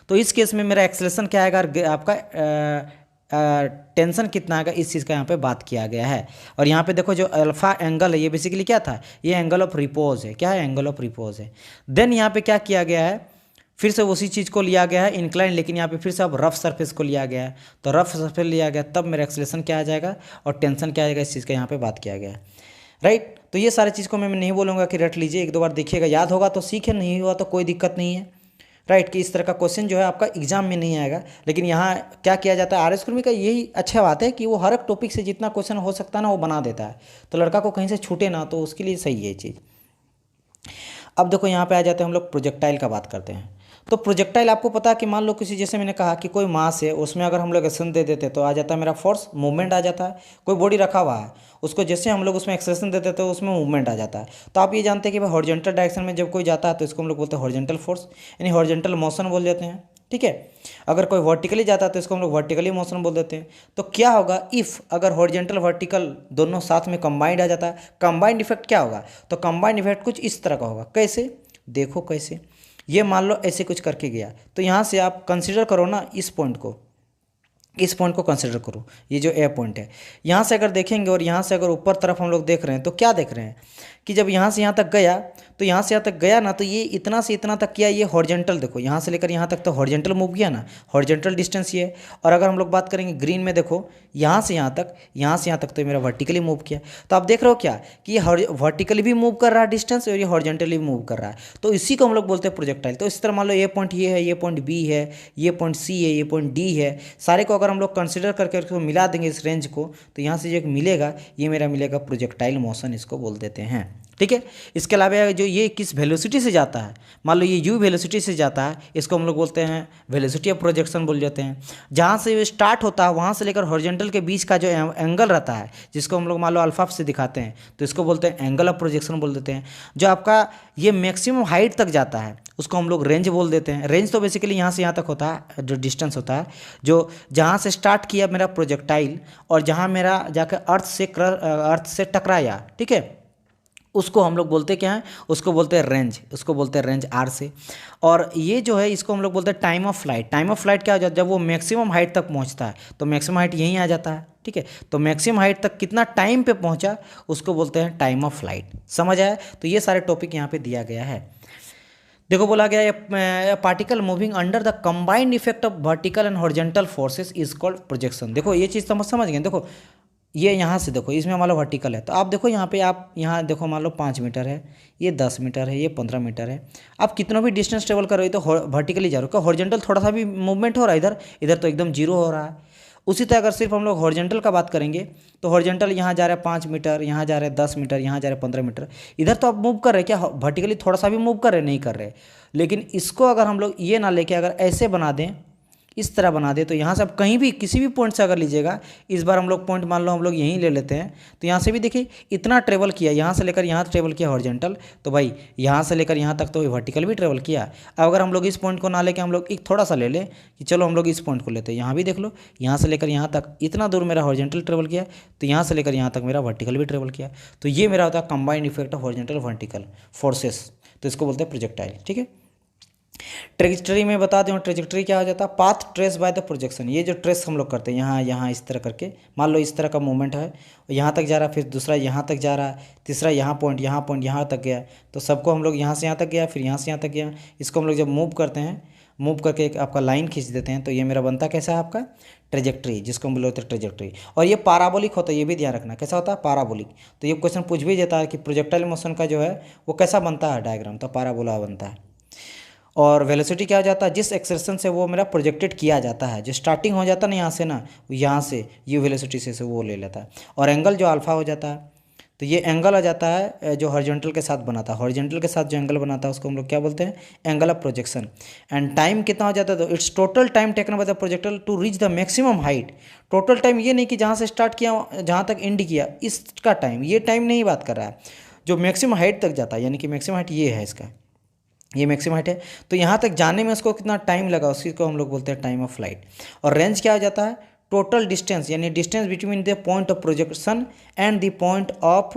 तो इस केस में मेरा एक्सेलेरेशन क्या आएगा, आपका टेंशन कितना आएगा, इस चीज़ का यहाँ पे बात किया गया है। और यहाँ पे देखो जो अल्फा एंगल है, ये बेसिकली क्या था, ये एंगल ऑफ रिपोज है। क्या है, एंगल ऑफ रिपोज है। देन यहाँ पे क्या किया गया है, फिर से उसी चीज़ को लिया गया है इंक्लाइन, लेकिन यहाँ पे फिर से अब रफ सरफेस को लिया गया है। तो रफ सरफेस लिया गया, तब मेरा एक्सेलेरेशन क्या आ जाएगा और टेंशन क्या आ जाएगा, इस चीज़ का यहाँ पे बात किया गया है, राइट। तो ये सारी चीज़ को मैं नहीं बोलूँगा कि रट लीजिए, 1-2 बार देखिएगा, याद होगा तो सीखे, नहीं हुआ तो कोई दिक्कत नहीं है, राइट। कि इस तरह का क्वेश्चन जो है आपका एग्जाम में नहीं आएगा। लेकिन यहाँ क्या किया जाता है, RS कुर्मी का यही अच्छा बात है कि वो हर एक टॉपिक से जितना क्वेश्चन हो सकता है ना वो बना देता है, तो लड़का को कहीं से छूटे ना, तो उसके लिए सही है ये चीज़। अब देखो यहाँ पे आ जाते हैं हम लोग प्रोजेक्टाइल का बात करते हैं। तो प्रोजेक्टाइल आपको पता है कि मान लो किसी, जैसे मैंने कहा कि कोई मास है, उसमें अगर हम लोग एक्सेलेरेशन दे देते तो आ जाता है मेरा फोर्स, मूवमेंट आ जाता है। कोई बॉडी रखा हुआ है, उसको जैसे हम लोग उसमें एक्सेलेरेशन दे देते तो उसमें मूवमेंट आ जाता है। तो आप ये जानते हैं कि भाई हॉरिजॉन्टल डायरेक्शन में जब कोई जाता है तो इसको हम लोग बोलते हैं हॉरिजॉन्टल फोर्स, यानी हॉरिजॉन्टल मोशन बोल देते हैं। ठीक है, अगर कोई वर्टिकली जाता है तो इसको हम लोग वर्टिकली मोशन बोल देते हैं। तो क्या होगा, इफ़ अगर हॉरिजॉन्टल वर्टिकल दोनों साथ में कंबाइंड आ जाता है, कंबाइंड इफेक्ट क्या होगा, तो कंबाइंड इफेक्ट कुछ इस तरह का होगा। कैसे, देखो कैसे, ये मान लो ऐसे कुछ करके गया, तो यहाँ से आप कंसिडर करो ना इस पॉइंट को, इस पॉइंट को कंसिडर करो, ये जो ए पॉइंट है, यहाँ से अगर देखेंगे और यहाँ से अगर ऊपर तरफ हम लोग देख रहे हैं तो क्या देख रहे हैं कि जब यहाँ से यहाँ तक गया, तो यहाँ से यहाँ तक गया ना, तो ये इतना से इतना तक किया, ये हॉरिजॉन्टल देखो, यहाँ से लेकर यहाँ तक तो हॉरिजॉन्टल मूव किया ना, हॉरिजॉन्टल डिस्टेंस ये है। और अगर हम लोग बात करेंगे ग्रीन में, देखो यहाँ से यहाँ तक, यहाँ से यहाँ तक तो मेरा वर्टिकली मूव किया। तो आप देख रहे हो क्या कि ये वर्टिकली भी मूव कर रहा है डिस्टेंस, और ये हॉरिजॉन्टली भी मूव कर रहा है। तो इसी को हम लोग बोलते हैं प्रोजेक्टाइल। तो इस तरह मान लो ये पॉइंट ये है, ये पॉइंट बी है, ये पॉइंट सी है, ये पॉइंट डी है, सारे को अगर हम लोग कंसिडर करके उसको मिला देंगे इस रेंज को, तो यहाँ से जो एक मिलेगा, ये मेरा मिलेगा प्रोजेक्टाइल मोशन, इसको बोल देते हैं। ठीक है, इसके अलावा जो ये किस वेलोसिटी से जाता है, मान लो ये यू वेलोसिटी से जाता है, इसको हम लोग बोलते हैं वेलोसिटी ऑफ प्रोजेक्शन बोल जाते हैं। जहाँ से ये स्टार्ट होता है वहाँ से लेकर हॉरिजॉन्टल के बीच का जो एंगल रहता है, जिसको हम लोग मान लो अल्फा से दिखाते हैं, तो इसको बोलते हैं एंगल ऑफ प्रोजेक्शन बोल देते हैं। जो आपका ये मैक्सिमम हाइट तक जाता है उसको हम लोग रेंज बोल देते हैं। रेंज तो बेसिकली यहाँ से यहाँ तक होता है, जो डिस्टेंस होता है, जो जहाँ से स्टार्ट किया मेरा प्रोजेक्टाइल और जहाँ मेरा जाकर अर्थ से टकराया, ठीक है, उसको हम लोग बोलते क्या है, उसको बोलते हैं रेंज, उसको बोलते हैं रेंज आर से। और ये जो है इसको हम लोग बोलते हैं time of flight. Time of flight क्या हो जाता है, जब वो मैक्सिमम हाइट तक पहुंचता है, तो मैक्सिमम हाइट यहीं आ जाता है। ठीक है, तो मैक्सिमम हाइट तक कितना टाइम पे पहुंचा, उसको बोलते हैं टाइम ऑफ फ्लाइट। समझ आया, तो ये सारे टॉपिक यहाँ पे दिया गया है। देखो बोला गया है particle moving under the combined effect of vertical and horizontal forces is called projection. देखो ये चीज़ समझ गए। देखो ये यहाँ से देखो, इसमें मान लो वर्टिकल है, तो आप देखो यहाँ पे, आप यहाँ देखो मान लो 5 मीटर है, ये 10 मीटर है, ये 15 मीटर है। आप कितना भी डिस्टेंस ट्रेवल कर रहे हो तो वर्टिकली जा रहे हो, क्या हॉरिजॉन्टल थोड़ा सा भी मूवमेंट हो रहा है, इधर इधर तो एकदम जीरो हो रहा है। उसी तरह अगर सिर्फ हम लोग हॉरिजॉन्टल का बात करेंगे तो हॉरिजॉन्टल यहाँ जा रहा है 5 मीटर, यहाँ जा रहा है 10 मीटर, यहाँ जा रहा है 15 मीटर, इधर तो आप मूव कर रहे हैं, क्या वर्टिकली थोड़ा सा भी मूव कर रहे नहीं कर रहे। लेकिन इसको अगर हम लोग ये ना लेके अगर ऐसे बना दें, इस तरह बना दे, तो यहाँ से आप कहीं भी किसी भी पॉइंट से अगर लीजिएगा, इस बार हम लोग पॉइंट मान लो हम लोग यहीं ले लेते हैं, तो यहाँ से भी देखिए इतना ट्रेवल किया, यहाँ से लेकर यहाँ ट्रेवल किया हॉरिजॉन्टल, तो भाई यहाँ से लेकर यहाँ तक तो वर्टिकल भी ट्रेवल किया। अब अगर हम लोग इस पॉइंट को ना लेकर हम लोग एक थोड़ा सा ले लें कि चलो हम लोग इस पॉइंट को लेते हैं, यहाँ भी देख लो, यहाँ से लेकर यहाँ तक इतना दूर मेरा हॉरिजॉन्टल ट्रेवल किया, तो यहाँ से लेकर यहाँ तक मेरा वर्टिकल भी ट्रेवल किया। तो ये मेरा होता है combined effect of horizontal vertical forces, तो इसको बोलते हैं प्रोजेक्टाइल। ठीक है, ट्रेजेक्टरी में बता दूँ, ट्रेजेक्टरी क्या हो जाता है, path trace by the projection. ये जो ट्रेस हम लोग करते हैं यहाँ यहाँ इस तरह करके, मान लो इस तरह का मूवमेंट है, यहाँ तक जा रहा है, फिर दूसरा यहाँ तक जा रहा है, तीसरा यहाँ पॉइंट यहाँ तक गया, तो सबको हम लोग यहाँ से यहाँ तक गया, फिर यहाँ से यहाँ तक गया। इसको हम लोग जब मूव करते हैं, मूव करके एक आपका लाइन खींच देते हैं, तो ये मेरा बनता कैसा है आपका ट्रेजेक्टरी, जिसको हम बोलते हैं ट्रेजेक्टरी। और ये पैराबोलिक होता है, ये भी ध्यान रखना कैसा होता है पैराबोलिक। तो ये क्वेश्चन पूछ भी देता है कि प्रोजेक्टाइल मोशन का जो है वो कैसा बनता है डायग्राम, तो पैराबोला बनता है। और वेलोसिटी क्या हो जाता है, जिस एक्सेलेरेशन से वो मेरा प्रोजेक्टेड किया जाता है, जो स्टार्टिंग हो जाता है ना यहाँ से ना, यहाँ से ये वेलोसिटी से वो ले लेता है। और एंगल जो अल्फा हो जाता है, तो ये एंगल आ जाता है जो हॉरिजॉन्टल के साथ बनाता है, हॉरिजॉन्टल के साथ जो एंगल बनाता है उसको हम लोग क्या बोलते हैं, angle of projection. And time कितना हो जाता है, तो it's total time taken by the projector to reach the maximum height. Total time ये नहीं कि जहाँ से स्टार्ट किया जहाँ तक एंड किया, इसका टाइम, ये टाइम नहीं बात कर रहा है, जो मैक्सिमम हाइट तक जाता है, यानी कि मैक्सिमम हाइट ये है इसका, ये मैक्सिमम हाइट है, तो यहाँ तक जाने में उसको कितना टाइम लगा, उसी को हम लोग बोलते हैं टाइम ऑफ फ्लाइट। और रेंज क्या हो जाता है, टोटल डिस्टेंस, यानी distance between the point of projection and the point of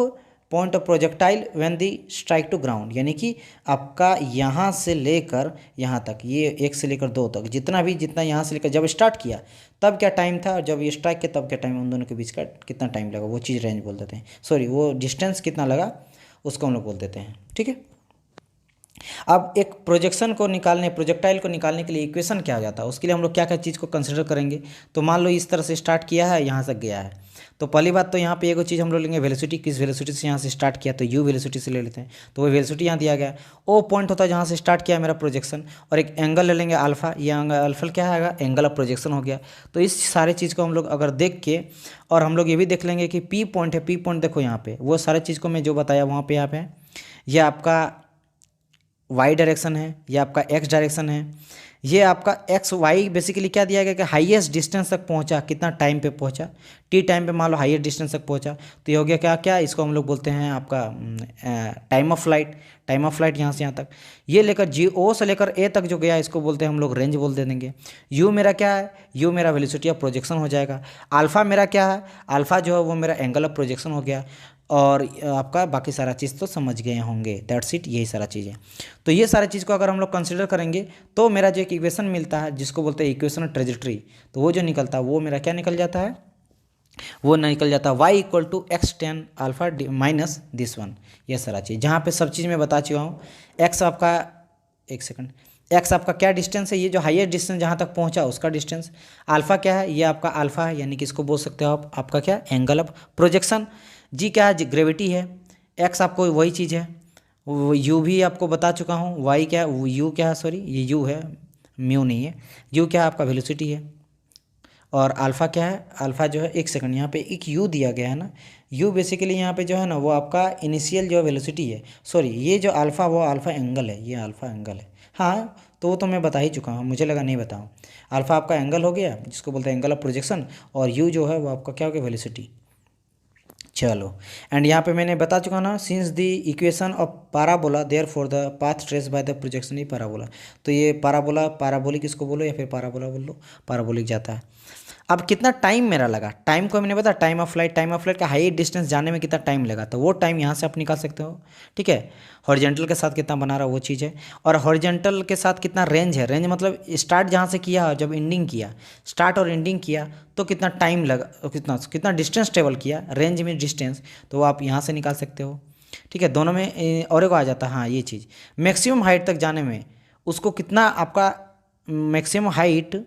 projectile when the strike to ground, यानी कि आपका यहाँ से लेकर यहाँ तक, ये 1 से लेकर 2 तक, जितना यहाँ से लेकर जब स्टार्ट किया तब क्या टाइम था, और जब ये स्ट्राइक किया तब क्या टाइम, उन दोनों के बीच का कितना टाइम लगा, वो चीज़ रेंज बोल देते हैं। सॉरी, वो डिस्टेंस कितना लगा उसको हम लोग बोल देते हैं। ठीक है, अब एक प्रोजेक्टाइल को निकालने के लिए इक्वेशन क्या हो जाता है, उसके लिए हम लोग क्या क्या चीज़ को कंसिडर करेंगे। तो मान लो इस तरह से स्टार्ट किया है, यहाँ तक गया है, तो पहली बात तो यहाँ पे एक चीज़ हम लोग लेंगे वेलोसिटी, किस वेलोसिटी से यहाँ से स्टार्ट किया, तो यू वेलोसिटी से ले लेते हैं, तो वो वेलोसिटी यहाँ दिया गया। ओ पॉइंट होता है जहाँ से स्टार्ट किया मेरा प्रोजेक्शन, और एक एंगल ले लेंगे अल्फा, ये अल्फा क्या आएगा, एंगल ऑफ प्रोजेक्शन हो गया। तो इस सारे चीज़ को हम लोग अगर देख के, और हम लोग ये भी देख लेंगे कि पी पॉइंट है, पी पॉइंट देखो यहाँ पे, वो सारे चीज़ को मैं जो बताया वहाँ पे यहाँ पे, यह आपका वाई डायरेक्शन है, ये आपका एक्स डायरेक्शन है, ये आपका एक्स वाई बेसिकली क्या दिया गया कि हाईएस्ट डिस्टेंस तक पहुंचा, कितना टाइम पे पहुंचा, टी टाइम पे मान लो हाईएस्ट डिस्टेंस तक पहुंचा, तो ये हो गया क्या क्या, इसको हम लोग बोलते हैं आपका time of flight. Time of flight यहाँ से यहाँ तक, ये लेकर जी ओ से लेकर ए तक जो गया इसको बोलते हैं हम लोग रेंज बोल दे देंगे। यू मेरा क्या है, यू मेरा वेलोसिटी ऑफ प्रोजेक्शन हो जाएगा। अल्फ़ा मेरा क्या है, अल्फ़ा जो है वो मेरा एंगल ऑफ प्रोजेक्शन हो गया। और आपका बाकी सारा चीज़ तो समझ गए होंगे, दैट्स इट, यही सारा चीज़ है। तो ये सारी चीज़ को अगर हम लोग कंसिडर करेंगे तो मेरा जो एक इक्वेशन मिलता है जिसको बोलते हैं इक्वेशन ऑफ ट्रेजेक्ट्री, तो वो जो निकलता है वो मेरा क्या निकल जाता है, वो निकल जाता है y equal to x tan alpha minus this one. ये सारा चीज़ जहाँ पे सब चीज़ मैं बता चुका हूँ। एक्स आपका, एक सेकंड, एक्स आपका क्या डिस्टेंस है, ये जो हाईएस्ट डिस्टेंस जहाँ तक पहुँचा उसका डिस्टेंस। अल्फ़ा क्या है, ये आपका अल्फ़ा है, यानी कि इसको बोल सकते हो आप आपका क्या, एंगल ऑफ प्रोजेक्शन। जी क्या है, ग्रेविटी है। एक्स आपको वही चीज़ है, वो यू भी आपको बता चुका हूँ। वाई क्या है, यू क्या है, सॉरी ये यू है, म्यू नहीं है। यू क्या है आपका वेलोसिटी है। और अल्फ़ा क्या है, अल्फ़ा जो है, एक सेकंड, यहाँ पे एक यू दिया गया है ना, यू बेसिकली यहाँ पे जो है ना वो आपका इनिशियल जो वेलोसिटी है, सॉरी ये जो अल्फ़ा वो अल्फ़ा एंगल है, ये अल्फ़ा एंगल है। हाँ तो वो तो मैं बता ही चुका हूँ, मुझे लगा नहीं बताऊँ। अल्फ़ा आपका एंगल हो गया जिसको बोलते हैं एंगल ऑफ प्रोजेक्शन, और यू जो है वो आपका क्या हो गया, वेलोसिटी। चलो, एंड यहाँ पे मैंने बता चुका ना, since the equation of parabola there for the path trace by the projection he parabola, तो ये पाराबोला, पाराबोलिक इसको बोलो या फिर पाराबोला बोल लो, पाराबोलिक जाता है। अब कितना टाइम मेरा लगा, टाइम को मैंने बता, time of flight, time of flight का हाई डिस्टेंस जाने में कितना टाइम लगा, तो वो टाइम यहाँ से आप निकाल सकते हो। ठीक है, हॉरिजेंटल के साथ कितना बना रहा वो चीज़ है, और हॉरिजेंटल के साथ कितना रेंज है। रेंज मतलब स्टार्ट जहाँ से किया और जब एंडिंग किया, स्टार्ट और एंडिंग किया तो कितना टाइम लगा, कितना कितना डिस्टेंस ट्रेवल किया, रेंज में डिस्टेंस, तो वो आप यहाँ से निकाल सकते हो। ठीक है, दोनों में और एक आ जाता है, हाँ ये चीज़ मैक्सिमम हाइट तक जाने में उसको कितना आपका maximum height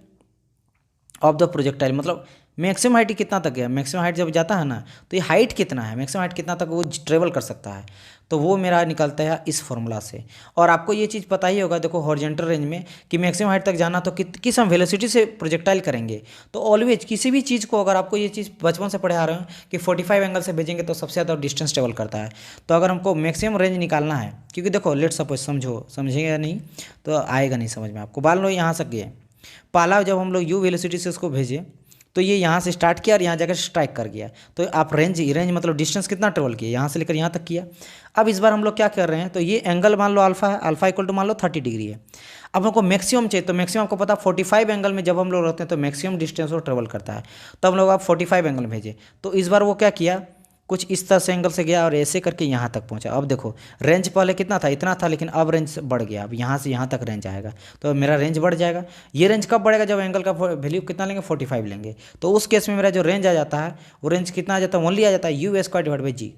of the projectile, मतलब मैक्सिमम हाइट कितना तक गया, मैक्सिमम हाइट जब जाता है ना तो ये हाइट कितना है, मैक्सिमम हाइट कितना तक वो ट्रेवल कर सकता है, तो वो मेरा निकलता है इस फॉर्मूला से। और आपको ये चीज़ पता ही होगा, देखो हॉरिजॉन्टल रेंज में कि मैक्सिमम हाइट तक जाना तो किस हम वेलोसिटी से प्रोजेक्टाइल करेंगे, तो ऑलवेज किसी भी चीज़ को अगर आपको ये चीज़ बचपन से पढ़े आ रहे हो कि 45 एंगल से भेजेंगे तो सबसे ज़्यादा डिस्टेंस ट्रेवल करता है। तो अगर हमको मैक्सिमम रेंज निकालना है, क्योंकि देखो लेट सपोज, समझेंगे नहीं तो आएगा नहीं समझ में आपको। मान लो यहाँ से गए, पहला जब हम लोग यू वेलोसिटी से उसको भेजे तो ये यहाँ से स्टार्ट किया और यहाँ जाकर स्ट्राइक कर गया, तो आप रेंज मतलब डिस्टेंस कितना ट्रेवल किया, यहाँ से लेकर यहाँ तक किया। अब इस बार हम लोग क्या कर रहे हैं, तो ये एंगल मान लो अल्फा है, अल्फा इक्वल टू मान लो 30 डिग्री है। अब हमको मैक्सिमम चाहिए, तो मैक्सिमम आपको पता 45 एंगल में जब हम लोग रहते हैं तो मैक्सिमम डिस्टेंस वो ट्रेवल करता है, तो हम लोग आप 45 एंगल भेजे। तो इस बार वो क्या किया, कुछ इस तरह से एंगल से गया और ऐसे करके यहाँ तक पहुँचा। अब देखो रेंज पहले कितना था, इतना था, लेकिन अब रेंज बढ़ गया, अब यहाँ से यहाँ तक रेंज आएगा, तो मेरा रेंज बढ़ जाएगा। ये रेंज कब बढ़ेगा, जब एंगल का वैल्यू कितना लेंगे, 45 लेंगे, तो उस केस में मेरा जो रेंज आ जाता है वो रेंज कितना आ जाता है, ओनली आ जाता है यू स्क्वायर डिवाइड बाई जी।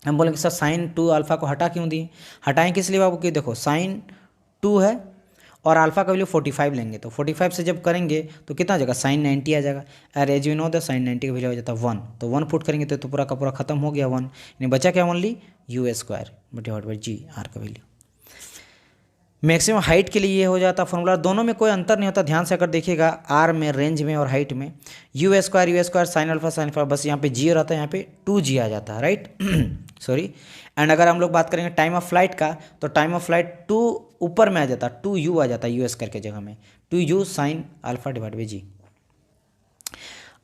हम बोलेंगे सर साइन 2 अल्फा को हटा क्यों दिए, हटाएं किस लिए बाबू, कि देखो साइन 2 है और अल्फा का वैल्यू 45 लेंगे, तो 45 से जब करेंगे तो कितना आ जाएगा, साइन 90 आ जाएगा। और as you know the sine 90 का वैल्यू आ जाता है 1, तो 1 पुट करेंगे तो पूरा का पूरा खत्म हो गया 1, यानी बचा क्या, only u square divide by g, r का वैल्यू। मैक्सिमम हाइट के लिए ये हो जाता फॉर्मूला, दोनों में कोई अंतर नहीं होता, ध्यान से अगर देखिएगा, आर में, रेंज में और हाइट में, यू स्क्वायर साइन अल्फा, बस यहाँ पे जी रहता है, यहाँ पे 2g आ जाता है, राइट सॉरी। एंड अगर हम लोग बात करेंगे टाइम ऑफ फ्लाइट का, तो टाइम ऑफ फ्लाइट 2 ऊपर में आ जाता है, 2u आ जाता है, यू स्क्वायर के जगह में 2u sine alpha divide by G.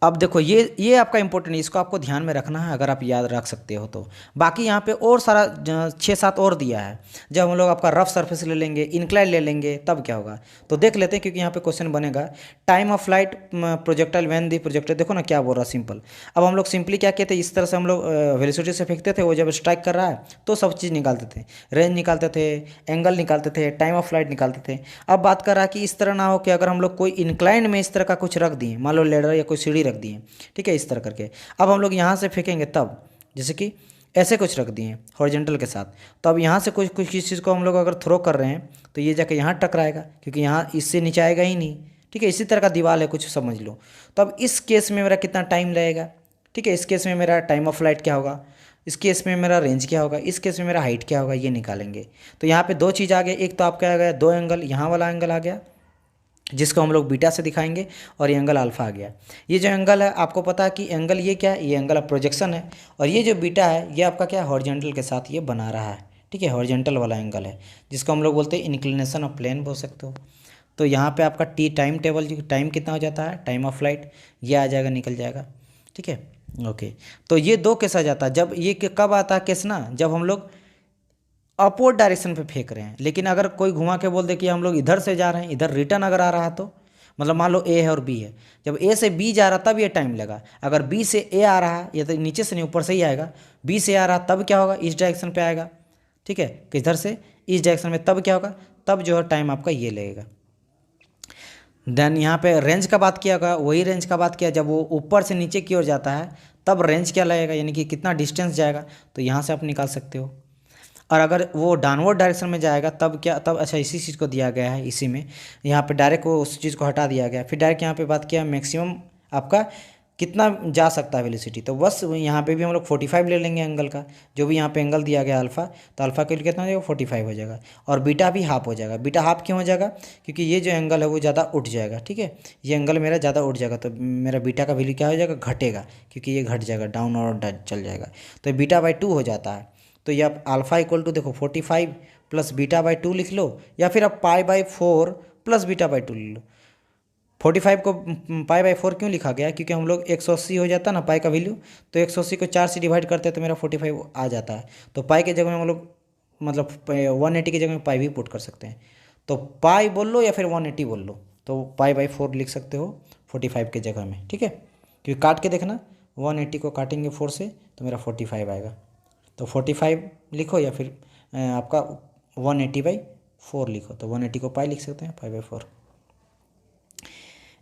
अब देखो ये आपका इंपॉर्टेंट है, इसको आपको ध्यान में रखना है अगर आप याद रख सकते हो तो। बाकी यहाँ पे और सारा 6-7 और दिया है, जब हम लोग आपका रफ सरफेस ले लेंगे, इंक्लाइन ले लेंगे, तब क्या होगा तो देख लेते हैं, क्योंकि यहाँ पे क्वेश्चन बनेगा time of flight projectile when the projectile, देखो ना क्या बोल रहा है सिंपल। अब हम लोग सिंपली क्या कहते हैं, इस तरह से हम लोग वेलोसिटी से फेंकते थे, वो जब स्ट्राइक कर रहा है तो सब चीज़ निकालते थे, रेंज निकालते थे, एंगल निकालते थे, टाइम ऑफ फ्लाइट निकालते थे। अब बात कर रहा है कि इस तरह ना हो कि अगर हम लोग कोई इंक्लाइन में इस तरह का कुछ रख दिए, मान लो लेडर या कोई सीढ़ी रख दिए, ठीक है, इस तरह करके, अब हम लोग यहाँ से फेंकेंगे तब, जैसे कि ऐसे कुछ रख दिए हॉरिजॉन्टल के साथ, तो अब यहाँ से कुछ किस चीज़ को हम लोग अगर थ्रो कर रहे हैं तो ये जाके यहाँ टकराएगा, क्योंकि यहाँ इससे नीचे आएगा ही नहीं, ठीक है, इसी तरह का दीवार है कुछ समझ लो। तो अब इस केस में मेरा कितना टाइम लगेगा, ठीक है, इस केस में मेरा टाइम ऑफ फ्लाइट क्या होगा, इस केस में मेरा रेंज क्या होगा, इस केस में मेरा हाइट क्या होगा, ये निकालेंगे। तो यहाँ पे 2 चीज़ आ गया, एक तो आपका आ गया 2 एंगल, यहाँ वाला एंगल आ गया जिसको हम लोग बीटा से दिखाएंगे, और ये एंगल अल्फा आ गया। ये जो एंगल है आपको पता है कि एंगल ये क्या है, ये एंगल ऑफ प्रोजेक्शन है, और ये जो बीटा है ये आपका क्या है, हॉरिजॉन्टल के साथ ये बना रहा है, ठीक है, हॉरिजेंटल वाला एंगल है, जिसको हम लोग बोलते हैं इंक्लिनेशन ऑफ प्लेन बोल सकते हो। तो यहाँ पे आपका टी टाइम टेबल, टाइम कितना हो जाता है, टाइम ऑफ फ्लाइट, ये आ जाएगा, निकल जाएगा। ठीक है, ओके। तो ये दो केस आ जाता है। जब ये कब आता है केस ना, जब हम लोग अपवर्ड डायरेक्शन पे फेंक रहे हैं, लेकिन अगर कोई घुमा के बोल दे कि हम लोग इधर से जा रहे हैं, इधर रिटर्न अगर आ रहा तो मतलब मान लो ए है और बी है, जब ए से बी जा रहा तब ये टाइम लगा। अगर बी से ए आ रहा है, ये तो नीचे से नहीं ऊपर से ही आएगा, बी से आ रहा तब क्या होगा, इस डायरेक्शन पे आएगा। ठीक है, किधर से, इस डायरेक्शन में, तब क्या होगा, तब जो है टाइम आपका ये लगेगा। देन यहाँ पे रेंज का बात किया होगा, वही रेंज का बात किया, जब वो ऊपर से नीचे की ओर जाता है तब रेंज क्या लगेगा, यानी कि कितना डिस्टेंस जाएगा, तो यहाँ से आप निकाल सकते हो। और अगर वो डाउनवर्ड डायरेक्शन में जाएगा तब क्या, तब अच्छा इसी चीज़ को दिया गया है, इसी में यहाँ पे डायरेक्ट वो उस चीज़ को हटा दिया गया। फिर डायरेक्ट यहाँ पे बात किया मैक्सिमम आपका कितना जा सकता है वेलोसिटी, तो बस यहाँ पे भी हम लोग 45 ले लेंगे एंगल का, जो भी यहाँ पे एंगल दिया गया अल्फ़ा, तो अल्फ़ा के लिए कितना हो जाएगा, 45 हो जाएगा। और बीटा भी हाफ हो जाएगा। बीटा हाफ क्यों हो जाएगा, क्योंकि ये जो एंगल है वो ज़्यादा उठ जाएगा। ठीक है, ये एंगल मेरा ज़्यादा उठ जाएगा, तो मेरा बीटा का वैल्यू क्या हो जाएगा, घटेगा, क्योंकि ये घट जाएगा, डाउन और चल जाएगा, तो बीटा बाई 2 हो जाता है। तो ये आप अल्फ़ा इक्वल टू देखो 45 प्लस बीटा बाई 2 लिख लो, या फिर आप pi by 4 plus beta by 2 लिख लो। 45 को पाई बाई 4 क्यों लिखा गया, क्योंकि हम लोग 180 हो जाता ना पाई का वैल्यू, तो 180 को 4 से डिवाइड करते हैं तो मेरा 45 आ जाता है। तो पाई के जगह में हम लोग मतलब 180 की जगह में पाई भी पुट कर सकते हैं, तो पाई बोल लो या फिर 180 बोल लो, तो पाई बाई 4 लिख सकते हो 45 के जगह में। ठीक है, क्योंकि काट के देखना, 180 को काटेंगे 4 से तो मेरा 45 आएगा, तो 45 लिखो, या फिर आपका 180/4 लिखो, तो 180 को पाई लिख सकते हैं, पाई बाई 4।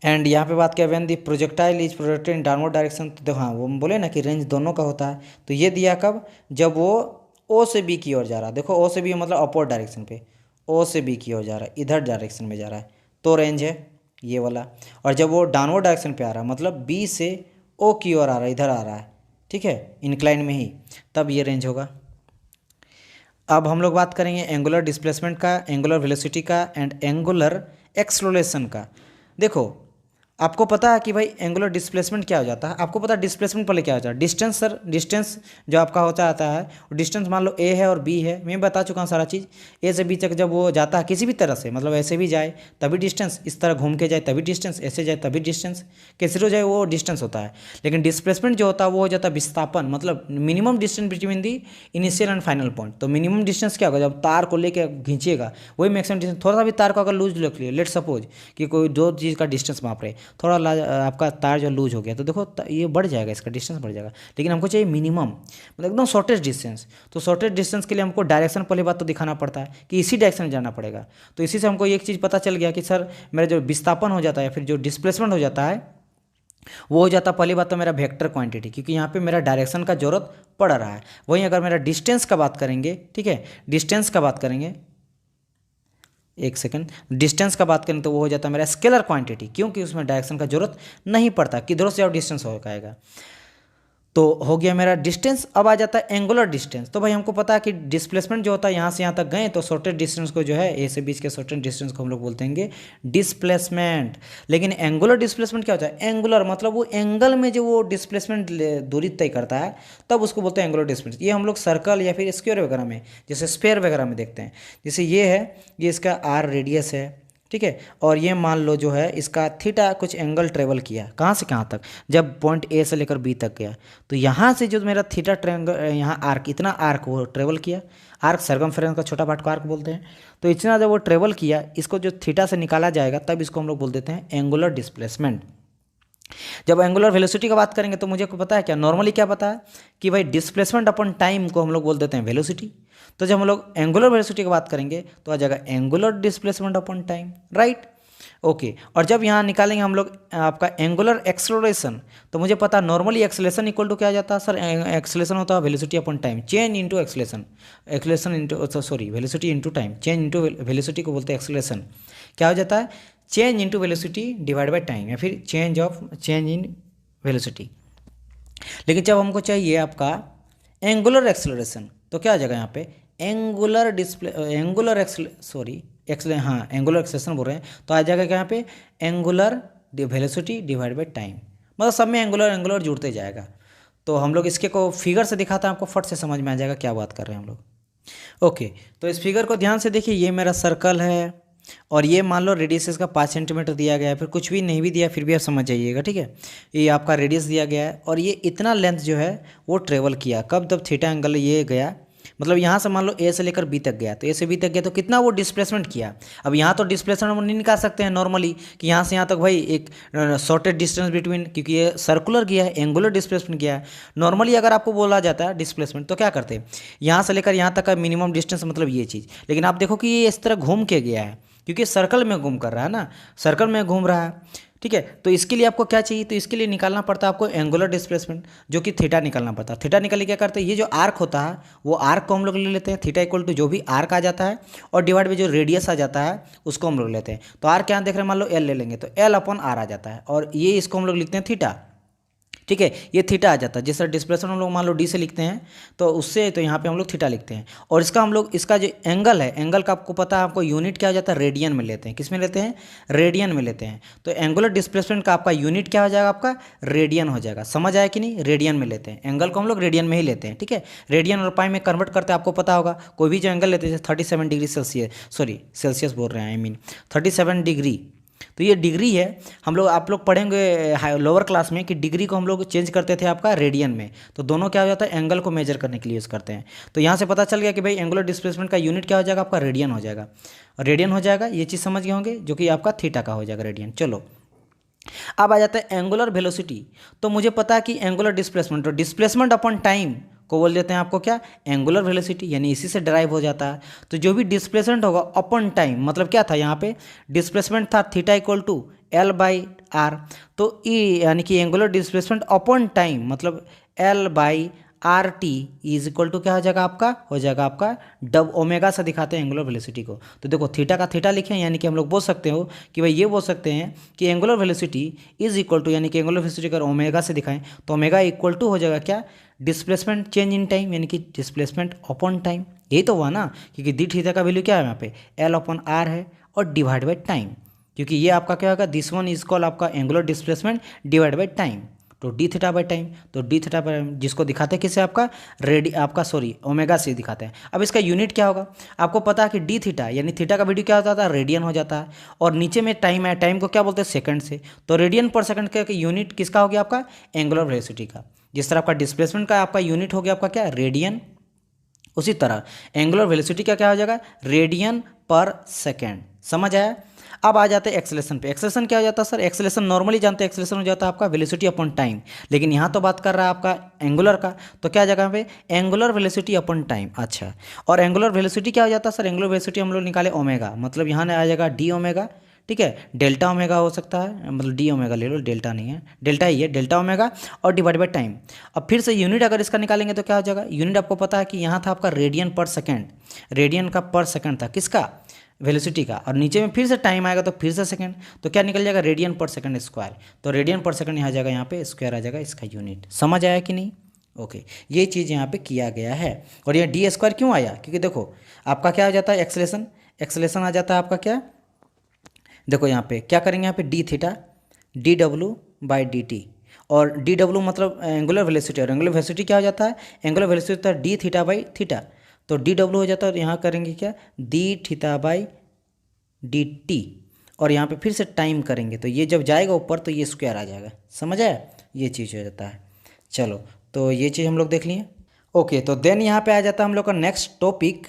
एंड यहाँ पे बात किया when the projectile is projected in downward direction, तो हाँ वो बोले ना कि रेंज दोनों का होता है, तो ये दिया कब, जब वो ओ से बी की ओर जा रहा है। देखो ओ से बी मतलब अपवर्ड डायरेक्शन पे, ओ से बी की ओर जा रहा है, इधर डायरेक्शन में जा रहा है, तो रेंज है ये वाला। और जब वो डाउनवर्ड डायरेक्शन पे आ रहा है, मतलब बी से ओ की ओर आ रहा है, इधर आ रहा है, ठीक है, इंक्लाइन में ही, तब ये रेंज होगा। अब हम लोग बात करेंगे एंगुलर डिस्प्लेसमेंट का, एंगुलर वेलोसिटी का एंड एंगुलर एक्सलोरेशन का। देखो आपको पता है कि भाई एंगुलर डिस्प्लेसमेंट क्या हो जाता है, आपको पता है डिस्प्लेसमेंट पहले क्या होता है, डिस्टेंस। सर डिस्टेंस जो आपका होता आता है, डिस्टेंस मान लो ए है और बी है, मैं बता चुका हूँ सारा चीज़। ए से बी तक जब वो जाता है किसी भी तरह से, मतलब ऐसे भी जाए तभी डिस्टेंस, इस तरह घूम के जाए तभी डिस्टेंस, ऐसे जाए तभी डिस्टेंस, कैसे हो जाए वो डिस्टेंस होता है। लेकिन डिस्प्लेसमेंट जो होता है वो हो जाता है विस्थापन, मतलब minimum distance between the initial and final point. तो मिनिमम डिस्टेंस क्या होगा, जब तार को लेकर खींचिएगा वही मैक्सिमम डिस्टेंस। थोड़ा सा भी तार को अगर लूज रख लिया, लेट सपोज कि कोई दो चीज़ का डिस्टेंस माप रहे, थोड़ा आपका तार जो लूज हो गया, तो देखो ये बढ़ जाएगा, इसका डिस्टेंस बढ़ जाएगा, लेकिन हमको चाहिए मिनिमम, मतलब एकदम शॉर्टेस्ट डिस्टेंस। तो शॉर्टेस्ट डिस्टेंस के लिए हमको डायरेक्शन पहली बात तो दिखाना पड़ता है कि इसी डायरेक्शन में जाना पड़ेगा। तो इसी से हमको एक चीज़ पता चल गया कि सर मेरा जो विस्थापन हो जाता है या फिर जो डिस्प्लेसमेंट हो जाता है वो हो जाता है पहली बात तो मेरा वेक्टर क्वांटिटी, क्योंकि यहाँ पे मेरा डायरेक्शन का जरूरत पड़ रहा है। वहीं अगर मेरा डिस्टेंस का बात करेंगे, ठीक है, डिस्टेंस का बात करेंगे, एक सेकंड, डिस्टेंस का बात करें तो वो हो जाता है मेरा स्केलर क्वांटिटी, क्योंकि उसमें डायरेक्शन का जरूरत नहीं पड़ता, किधरों से और डिस्टेंस हो जाएगा। तो हो गया मेरा डिस्टेंस। अब आ जाता है एंगुलर डिस्टेंस। तो भाई हमको पता है कि डिस्प्लेसमेंट जो होता है यहाँ से यहाँ तक गए तो शॉर्टेस्ट डिस्टेंस को जो है ए से बीच के शॉर्टेस्ट डिस्टेंस को हम लोग बोलते हैं डिस्प्लेसमेंट। लेकिन एंगुलर डिस्प्लेसमेंट क्या होता है, एंगुलर मतलब वो एंगल में जो वो डिस्प्लेसमेंट दूरी तय करता है तब उसको बोलते हैं एंगुलर डिस्प्लेसमेंट। ये हम लोग सर्कल या फिर स्क्वायर वगैरह में, जैसे स्फेयर वगैरह में देखते हैं। जैसे ये है, ये इसका आर रेडियस है, ठीक है, और ये मान लो जो है इसका थीटा कुछ एंगल ट्रेवल किया, कहाँ से कहाँ तक, जब पॉइंट ए से लेकर बी तक गया, तो यहाँ से जो मेरा थीटा ट्रेंगल, यहाँ आर्क, इतना आर्क वो ट्रेवल किया, आर्क सर्कमफेरेंस का छोटा पार्ट को आर्क बोलते हैं। तो इतना जब वो ट्रेवल किया, इसको जो थीटा से निकाला जाएगा तब इसको हम लोग बोल देते हैं एंगुलर डिस्प्लेसमेंट। जब एंगुलर वेलोसिटी की बात करेंगे तो मुझे को पता है क्या, नॉर्मली क्या पता है कि भाई डिस्प्लेसमेंट अपन टाइम को हम लोग बोल देते हैं वेलोसिटी। तो जब हम लोग एंगुलर वेलोसिटी की बात करेंगे तो आ जाएगा angular displacement upon time, right, okay. और जब यहाँ निकालेंगे हम लोग आपका एंगुलर एक्सेलरेशन, तो मुझे पता है नॉर्मली एक्सेलरेशन इक्वल टू क्या जाता है सर, एक्सेलरेशन होता है velocity upon time, change into acceleration, acceleration into sorry velocity into time, change into velocity को बोलते हैं एक्सेलरेशन। क्या हो जाता है, change into velocity divide by time, या फिर चेंज इन वेलोसिटी। लेकिन जब हमको चाहिए आपका एंगुलर एक्सेलरेशन तो क्या आ जाएगा यहाँ पे, एंगुलर एक्सेलरेशन बोल रहे हैं, तो आ जाएगा क्या यहाँ पे, angular velocity divide by time, मतलब सब में एंगुलर जुड़ते जाएगा। तो हम लोग इसके को फिगर से दिखाते हैं, आपको फट से समझ में आ जाएगा क्या बात कर रहे हैं हम लोग। ओके, तो इस फिगर को ध्यान से देखिए, ये मेरा सर्कल है और ये मान लो रेडियस इसका 5 सेंटीमीटर दिया गया है, फिर कुछ भी नहीं भी दिया फिर भी आप समझ जाइएगा, ठीक है। ये आपका रेडियस दिया गया है और ये इतना लेंथ जो है वो ट्रेवल किया कब, जब थीटा एंगल ये गया, मतलब यहाँ से मान लो ए से लेकर बी तक गया, तो ए से बी तक गया तो कितना वो डिस्प्लेसमेंट किया। अब यहाँ तो डिस्प्लेसमेंट हम नहीं निकाल सकते हैं नॉर्मली कि यहाँ से यहाँ तक भाई एक शॉर्टेज डिस्टेंस बिटवीन, क्योंकि ये सर्कुलर गया है, एंगुलर डिस्प्लेसमेंट किया है। नॉर्मली अगर आपको बोला जाता है डिस्प्लेसमेंट तो क्या करते हैं, यहाँ से लेकर यहाँ तक का मिनिमम डिस्टेंस, मतलब ये चीज़। लेकिन आप देखो कि ये इस तरह घूम के गया है क्योंकि सर्कल में घूम कर रहा है ना, सर्कल में घूम रहा है, ठीक है। तो इसके लिए आपको क्या चाहिए, तो इसके लिए निकालना पड़ता है आपको एंगुलर डिस्प्लेसमेंट, जो कि थीटा निकालना पड़ता है। थीटा निकाल के क्या करते हैं, ये जो आर्क होता है वो आर्क को हम लोग ले लेते हैं, थीटा इक्वल टू जो भी आर्क आ जाता है और डिवाइड में जो रेडियस आ जाता है उसको हम लोग लेते हैं। तो आर क्या देख रहे हैं, मान लो एल ले लेंगे तो एल अपॉन आर आ जाता है और ये इसको हम लोग लिखते हैं थीटा, ठीक है। ये थीटा आ जाता है, जिस तरह डिस्प्लेसमेंट हम लोग मान लो डी से लिखते हैं तो उससे, तो यहाँ पे हम लोग थीटा लिखते हैं। और इसका हम लोग, इसका जो एंगल है, एंगल का आपको पता है, आपको यूनिट क्या हो जाता है, रेडियन में लेते हैं। किस में लेते हैं, रेडियन में लेते हैं। तो एंगुलर डिस्प्लेसमेंट का आपका यूनिट क्या हो जाएगा, आपका रेडियन हो जाएगा। समझ आया कि नहीं, रेडियन में लेते हैं एंगल को, हम लोग रेडियन में ही लेते हैं, ठीक है। रेडियन और पाई में कन्वर्ट करते हैं, आपको पता होगा। कोई भी जो एंगल लेते हैं 37 डिग्री सेल्सियस, सॉरी सेल्सियस बोल रहे हैं, आई मीन 37 डिग्री, तो ये डिग्री है। हम लोग, आप लोग पढ़ेंगे लोअर क्लास में कि डिग्री को हम लोग चेंज करते थे आपका रेडियन में। तो दोनों क्या हो जाता है, एंगल को मेजर करने के लिए यूज़ करते हैं। तो यहाँ से पता चल गया कि भाई एंगुलर डिस्प्लेसमेंट का यूनिट क्या हो जाएगा, आपका रेडियन हो जाएगा। रेडियन हो जाएगा, ये चीज़ समझ गए होंगे, जो कि आपका थीटा का हो जाएगा रेडियन। चलो अब आ जाता है एंगुलर वेलोसिटी। तो मुझे पता है कि एंगुलर डिस्प्लेसमेंट, तो डिस्प्लेसमेंट अपॉन टाइम को बोल देते हैं आपको क्या, एंगुलर वेलोसिटी, यानी इसी से ड्राइव हो जाता है। तो जो भी डिस्प्लेसमेंट होगा अपॉन टाइम, मतलब क्या था यहाँ पे, डिस्प्लेसमेंट था theta equal to l by r, तो ई यानी कि एंगुलर डिस्प्लेसमेंट अपॉन टाइम मतलब l by r t is equal to क्या हो जाएगा आपका, हो जाएगा आपका डब ओमेगा से दिखाते हैं एंगुलर वेलोसिटी को। तो देखो थीटा का थीटा लिखें, यानी कि हम लोग बोल सकते हो कि भाई ये बोल सकते हैं कि angular velocity is equal to, यानी कि एंगुलर वेलोसिटी अगर ओमेगा से दिखाएं तो ओमेगा इक्वल टू हो जाएगा क्या, डिस्प्लेसमेंट चेंज इन टाइम, यानी कि डिस्प्लेसमेंट अपॉन टाइम। यही तो हुआ ना, क्योंकि डी थीटा का वैल्यू क्या है यहाँ पे, एल अपॉन आर है और डिवाइड बाई टाइम, क्योंकि ये आपका क्या होगा, दिस वन इज कॉल आपका angular displacement divide by time. तो डी थीटा बाई टाइम, तो डी थीटा बाई टाइम जिसको दिखाते हैं किससे, आपका आपका सॉरी ओमेगा से दिखाते हैं। अब इसका यूनिट क्या होगा, आपको पता है कि डी थीटा यानी थीटा का वैल्यू क्या होता था, रेडियन हो जाता है। और नीचे में टाइम है, टाइम को क्या बोलते हैं, सेकंड से। तो रेडियन पर सेकंड का यूनिट किसका हो गया, आपका एंगुलर वेलोसिटी का। जिस तरह आपका डिस्प्लेसमेंट का आपका यूनिट हो गया आपका क्या, रेडियन, उसी तरह एंगुलर वेलोसिटी का क्या हो जाएगा, रेडियन पर सेकेंड। समझ आया। अब आ जाते हैं एक्सेलेरेशन पे। एक्सेलेरेशन क्या हो जाता है सर, एक्सेलेरेशन नॉर्मली जानते हैं, एक्सेलेरेशन हो जाता है आपका वेलोसिटी अपॉन टाइम, लेकिन यहाँ तो बात कर रहा है आपका एंगुलर का, तो क्या जगह पे एंगुलर वेलोसिटी अपॉन टाइम। अच्छा, और एंगुलर वेलोसिटी क्या हो जाता है सर, एंगुलर वेलोसिटी हम लोग निकाले ओमेगा, मतलब यहाँ आ जाएगा डी ओमेगा, ठीक है। डेल्टा ओमेगा हो सकता है, मतलब डी ओमेगा ले लो, डेल्टा नहीं है, डेल्टा ही है, डेल्टा ओमेगा और डिवाइड बाई टाइम। अब फिर से यूनिट अगर इसका निकालेंगे तो क्या हो जाएगा, यूनिट आपको पता है कि यहाँ था आपका रेडियन पर सेकेंड, रेडियन का पर सेकेंड था किसका, वेलोसिटी का, और नीचे में फिर से टाइम आएगा तो फिर से सेकंड, तो क्या निकल जाएगा, रेडियन पर सेकंड स्क्वायर। तो रेडियन पर सेकंड यहाँ जाएगा, यहाँ पे स्क्वायर आ जाएगा इसका यूनिट। समझ आया कि नहीं, ओके। ये चीज़ यहाँ पे किया गया है। और ये डी स्क्वायर क्यों आया, क्योंकि देखो आपका क्या हो जाता है, एक्सेलेरेशन, एक्सेलेरेशन आ जाता है आपका क्या, देखो यहाँ पे क्या करेंगे, यहाँ पे D theta D W by D T, और डी डब्ल्यू मतलब एंगुलर वेलोसिटी, और एंगुलर वेलोसिटी क्या हो जाता है, एंगुलर वेलोसिटी होता है डी थीटा बाई थीटा, तो डी डब्ल्यू हो जाता है, यहाँ करेंगे क्या, D theta by D T, और यहाँ पे फिर से टाइम करेंगे तो ये जब जाएगा ऊपर तो ये स्क्वायर आ जाएगा। समझ आया, ये चीज़ हो जाता है। चलो, तो ये चीज़ हम लोग देख लिए। ओके, तो देन यहाँ पे आ जाता है हम लोग का नेक्स्ट टॉपिक।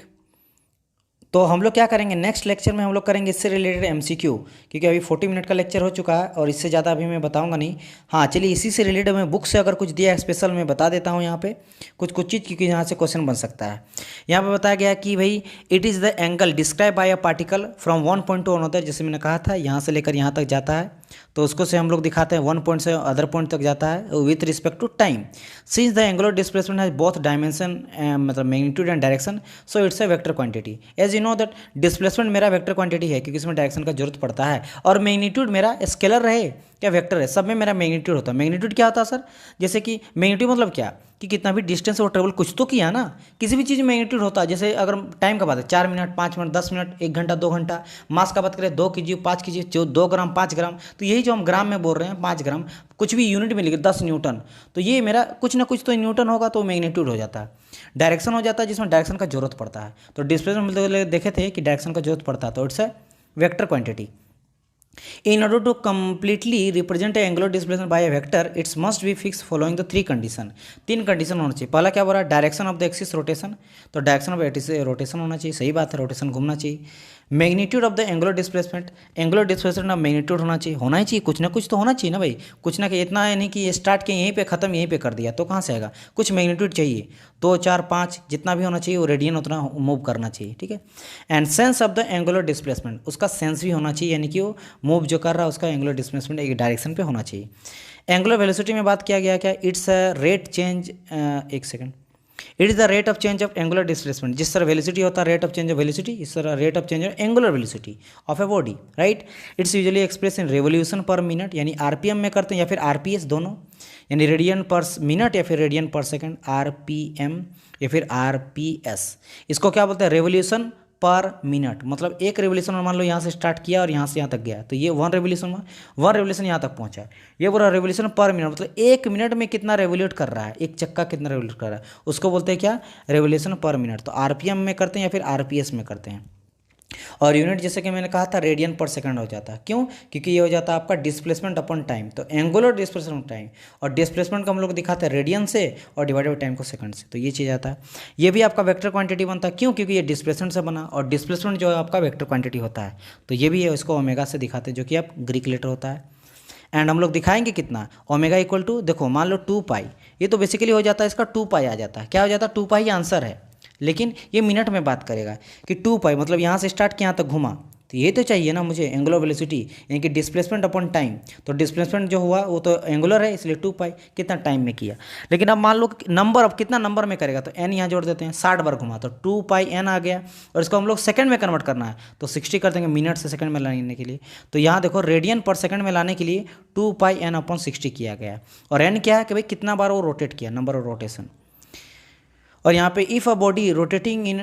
तो हम लोग क्या करेंगे, नेक्स्ट लेक्चर में हम लोग करेंगे इससे रिलेटेड एमसीक्यू, क्योंकि अभी 40 मिनट का लेक्चर हो चुका है और इससे ज़्यादा अभी मैं बताऊंगा नहीं। हाँ चलिए, इसी से रिलेटेड मैं बुक से अगर कुछ दिया है स्पेशल मैं बता देता हूँ यहाँ पे कुछ चीज़, क्योंकि यहाँ से क्वेश्चन बन सकता है। यहाँ पे बताया गया कि भाई it is the angle describe by a particle from one point two another, जैसे मैंने कहा था यहाँ से लेकर यहाँ तक जाता है, तो उसको से हम लोग दिखाते हैं वन पॉइंट से अदर पॉइंट तक जाता है with respect to time. Since the angular displacement has both dimension मतलब magnitude and direction, so it's a vector quantity. As you know that displacement मेरा वेक्टर क्वांटिटी है, क्योंकि इसमें डायरेक्शन का जरूरत पड़ता है, और मैग्नीट्यूड मेरा स्केलर रहे, क्या वेक्टर है, सब में मेरा मैग्नीट्यूड होता है। मैग्नीट्यूड क्या होता है सर, जैसे कि मैग्नीट्यूड मतलब क्या कि कितना भी डिस्टेंस वो ट्रेवल कुछ तो किया ना, किसी भी चीज़ में मैग्नीट्यूड होता है। जैसे अगर टाइम का बात है 4 मिनट 5 मिनट 10 मिनट 1 घंटा 2 घंटा, मास का बात करें 2 kg 5 kg जो 2 ग्राम 5 ग्राम, तो यही जो हम ग्राम में बोल रहे हैं 5 ग्राम, कुछ भी यूनिट में लिखे 10 न्यूटन, तो ये मेरा कुछ ना कुछ तो न्यूटन होगा, तो मैग्नीट्यूड हो जाता है। डायरेक्शन हो जाता है जिसमें डायरेक्शन का जरूरत पड़ता है, तो डिस्प्लेसमेंट देखे थे कि डायरेक्शन का जरूरत पड़ता है, तो it's a vector quantity. In order to completely represent a angular displacement by a vector, it must be fixed following the 3 condition। 3 condition होना चाहिए। पहला क्या बोला, direction of the axis rotation, तो डायरेक्शन ऑफ एक्सिस रोटेशन होना चाहिए, सही बात है, रोटेशन घूमना चाहिए। Magnitude of the angular displacement, angular displacement का मैग्नीट्यूड होना चाहिए, होना ही चाहिए, कुछ ना कुछ तो होना चाहिए ना भाई, कुछ ना, कि इतना है नहीं कि स्टार्ट किया यहीं पे खत्म यहीं पे कर दिया, तो कहाँ से आएगा, कुछ मैग्नीट्यूड चाहिए, 2 4 5 जितना भी होना चाहिए वो रेडियन उतना मूव करना चाहिए, ठीक है। And sense of the angular displacement, उसका सेंस भी होना चाहिए, यानी कि वो मूव जो कर रहा है उसका एंगुलर डिस्प्लेसमेंट एक डायरेक्शन पे होना चाहिए। एंगुलर वेलोसिटी में बात किया गया क्या, इट्स रेट चेंज, एक second, it is the rate of change of angular displacement. जिस तरह वेलोसिटी होता है rate of change of velocity, इस तरह rate of change of angular velocity of a body, right. It's usually express in revolution पर minute, यानी RPM में करते हैं या फिर आरपीएस, दोनों, यानी रेडियन पर मिनट या फिर रेडियन पर सेकंड, आरपीएम या फिर आरपीएस। इसको क्या बोलते हैं, रेवोल्यूशन पर मिनट, मतलब एक रेवोल्यूशन मान लो यहाँ से स्टार्ट किया और यहाँ से यहाँ तक गया, तो ये 1 रेवोल्यूशन यहाँ तक पहुँचा है। ये पूरा रेवोल्यूशन पर मिनट, मतलब 1 मिनट में कितना रेवोल्यूट कर रहा है, एक चक्का कितना रेवोल्यूट कर रहा है, उसको बोलते हैं क्या, रेवोल्यूशन पर मिनट। तो आरपीएम में करते हैं या फिर आरपीएस में करते हैं। और यूनिट जैसे कि मैंने कहा था रेडियन पर सेकंड हो जाता है, क्यों, क्योंकि ये हो जाता है आपका डिस्प्लेसमेंट अपॉन टाइम, तो एंगुलर डिस्प्लेसमेंट टाइम, और डिस्प्लेसमेंट को हम लोग दिखाते हैं रेडियन से और डिवाइडेड बाई टाइम को सेकंड से, तो ये चीज़ आता है। ये भी आपका वेक्टर क्वांटिटी बनता है, क्यों, क्योंकि ये डिस्प्लेसमेंट से बना, और डिस्प्लेसमेंट जो है आपका वेक्टर क्वांटिटी होता है, तो ये भी है, इसको ओमेगा से दिखाते हैं, जो कि आप ग्रीक लेटर होता है। एंड हम लोग दिखाएंगे कितना, ओमेगा इक्वल टू, देखो मान लो 2 पाई, ये तो बेसिकली हो जाता है इसका 2 पाई आ जाता है, क्या हो जाता है 2 पाई आंसर है, लेकिन ये मिनट में बात करेगा कि 2 पाई मतलब यहाँ से स्टार्ट किया यहाँ तक घुमा, तो ये तो चाहिए ना मुझे एंगुलर वेलोसिटी, यानी कि डिस्प्लेसमेंट अपॉन टाइम, तो डिस्प्लेसमेंट जो हुआ वो तो एंगुलर है, इसलिए 2 पाई कितना टाइम में किया। लेकिन अब मान लो नंबर, अब कितना नंबर में करेगा, तो एन यहाँ जोड़ देते हैं, 60 बार घुमा तो 2 पाई एन आ गया, और इसको हम लोग सेकंड में कन्वर्ट करना है, तो 60 कर देंगे मिनट से सेकंड में लाने के लिए, तो यहाँ देखो रेडियन पर सेकंड में लाने के लिए 2 पाई एन अपॉन 60 किया गया, और एन क्या है कि भाई कितना बार वो रोटेट किया, नंबर ऑफ रोटेशन। और यहाँ पे if a body rotating in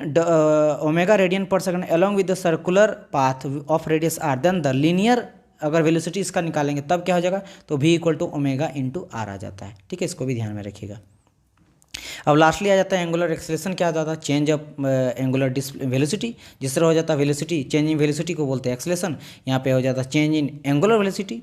omega radian per second along with the circular path of radius R, then the linear, अगर वेलोसिटी इसका निकालेंगे तब क्या हो जाएगा, तो v equal to omega into R आ जाता है, ठीक है, इसको भी ध्यान में रखिएगा। अब लास्टली आ जाता है एंगुलर एक्सेलरेशन, क्या आ जाता है, चेंज ऑफ एंगुलर वेलोसिटी, जिस तरह हो जाता है वेलोसिटी, चेंज इन वेलोसिटी को बोलते हैं एक्सेलरेशन, यहाँ पे हो जाता है चेंज इन एंगुलर वेलोसिटी।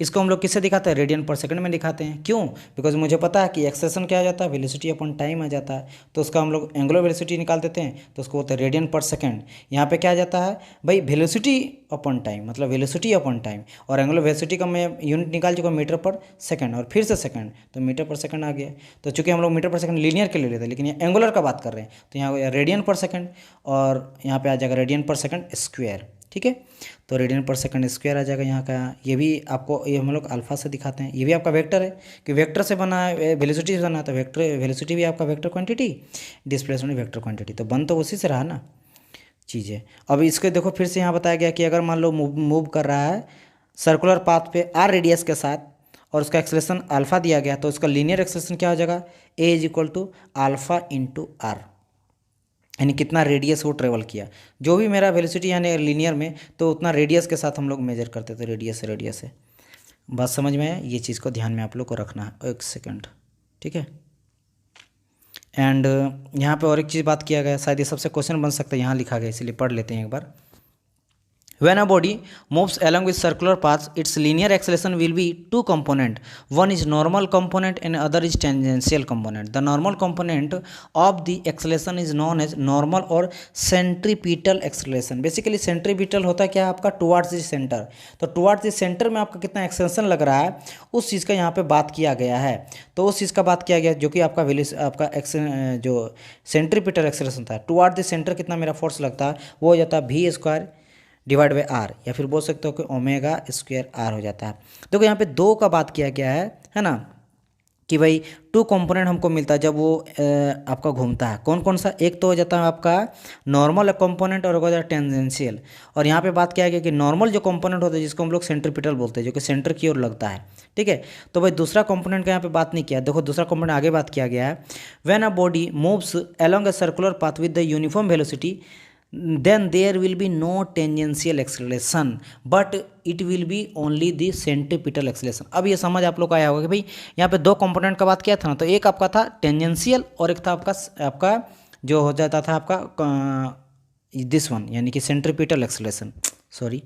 इसको हम लोग किससे दिखाते हैं, रेडियन पर सेकंड में दिखाते हैं, क्यों, बिकॉज मुझे पता है कि एक्सेलरेशन क्या आ जाता है, वेलोसिटी अपॉन टाइम आ जाता है, तो उसका हम लोग एंगुलर वेलोसिटी निकाल देते हैं, तो उसको बोलते हैं रेडियन पर सेकंड। यहाँ पे क्या आ जाता है भाई, वेलोसिटी अपॉन टाइम, मतलब वेलोसिटी अपॉन टाइम, और एंगुलर वेलोसिटी का मैं यूनिट निकाल चुका मीटर पर सेकंड, और फिर से सेकंड, तो मीटर पर सेकंड आ गया। तो चूंकि हम लोग मीटर पर सेकंड लीनियर के ले लेते हैं, लेकिन ये एंगुलर का बात कर रहे हैं, तो यहाँ रेडियन पर सेकंड, और यहाँ पे आ जाएगा रेडियन पर सेकंड स्क्वायर, ठीक है, तो रेडियन पर सेकंड स्क्वायर आ जाएगा यहाँ का। ये भी आपको, ये हम लोग अल्फा से दिखाते हैं, ये भी आपका वेक्टर है, कि वेक्टर से बना है, वेलोसिटी से बना है, तो वेक्टर वेलोसिटी भी आपका vector quantity, displacement vector quantity, तो बन तो उसी से रहा ना चीज़ें। अब इसके देखो फिर से यहाँ बताया गया कि अगर मान लो मूव कर रहा है सर्कुलर पाथ पे आर रेडियस के साथ, और उसका एक्सेलरेशन अल्फा दिया गया, तो उसका लीनियर एक्सेलरेशन क्या हो जाएगा, A is equal to alpha into R, यानी कितना रेडियस वो ट्रेवल किया, जो भी मेरा वेलोसिटी यानी लीनियर में, तो उतना रेडियस के साथ हम लोग मेजर करते थे, रेडियस से। बात समझ में आया, ये चीज़ को ध्यान में आप लोग को रखना है, एक सेकंड, ठीक है। एंड यहाँ पे और एक चीज़ बात किया गया, शायद ये सबसे क्वेश्चन बन सकता है, यहाँ लिखा गया, इसलिए पढ़ लेते हैं एक बार। When a body moves along with circular paths, its linear acceleration will be two component. One is normal component and other is tangential component. The normal component of the acceleration is known as normal or centripetal acceleration. Basically centripetal होता है क्या आपका, towards the center. तो towards the center में आपका कितना acceleration लग रहा है, उस चीज़ का यहाँ पे बात किया गया है। तो उस चीज़ का बात किया गया जो कि आपका जो centripetal acceleration था, towards the center कितना मेरा फोर्स लगता है, वो हो जाता है v square divide by r, या फिर बोल सकते हो कि ओमेगा स्क्वायर आर हो जाता है। देखो यहाँ पे 2 का बात किया गया है ना, कि भाई टू कंपोनेंट हमको मिलता है जब वो आपका घूमता है। कौन कौन सा? एक तो हो जाता है आपका नॉर्मल कंपोनेंट और हो जाता है टेंजेंशियल। और यहाँ पे बात किया गया कि नॉर्मल जो कंपोनेंट होता है जिसको हम लोग सेंट्रीपिटल बोलते हैं, जो कि सेंटर की ओर लगता है, ठीक है। तो भाई दूसरा कंपोनेंट का यहाँ पे बात नहीं किया। देखो दूसरा कंपोनेंट आगे बात किया गया है, when a body moves along a circular path with the uniform velocity then there will be no tangential acceleration but it will be only the centripetal acceleration। अब ये समझ आप लोग को आया होगा कि भाई यहाँ पे दो कंपोनेंट का बात किया था ना, तो एक आपका था टेंजेंशियल और एक था आपका जो हो जाता था आपका दिस वन, यानी कि centripetal acceleration, sorry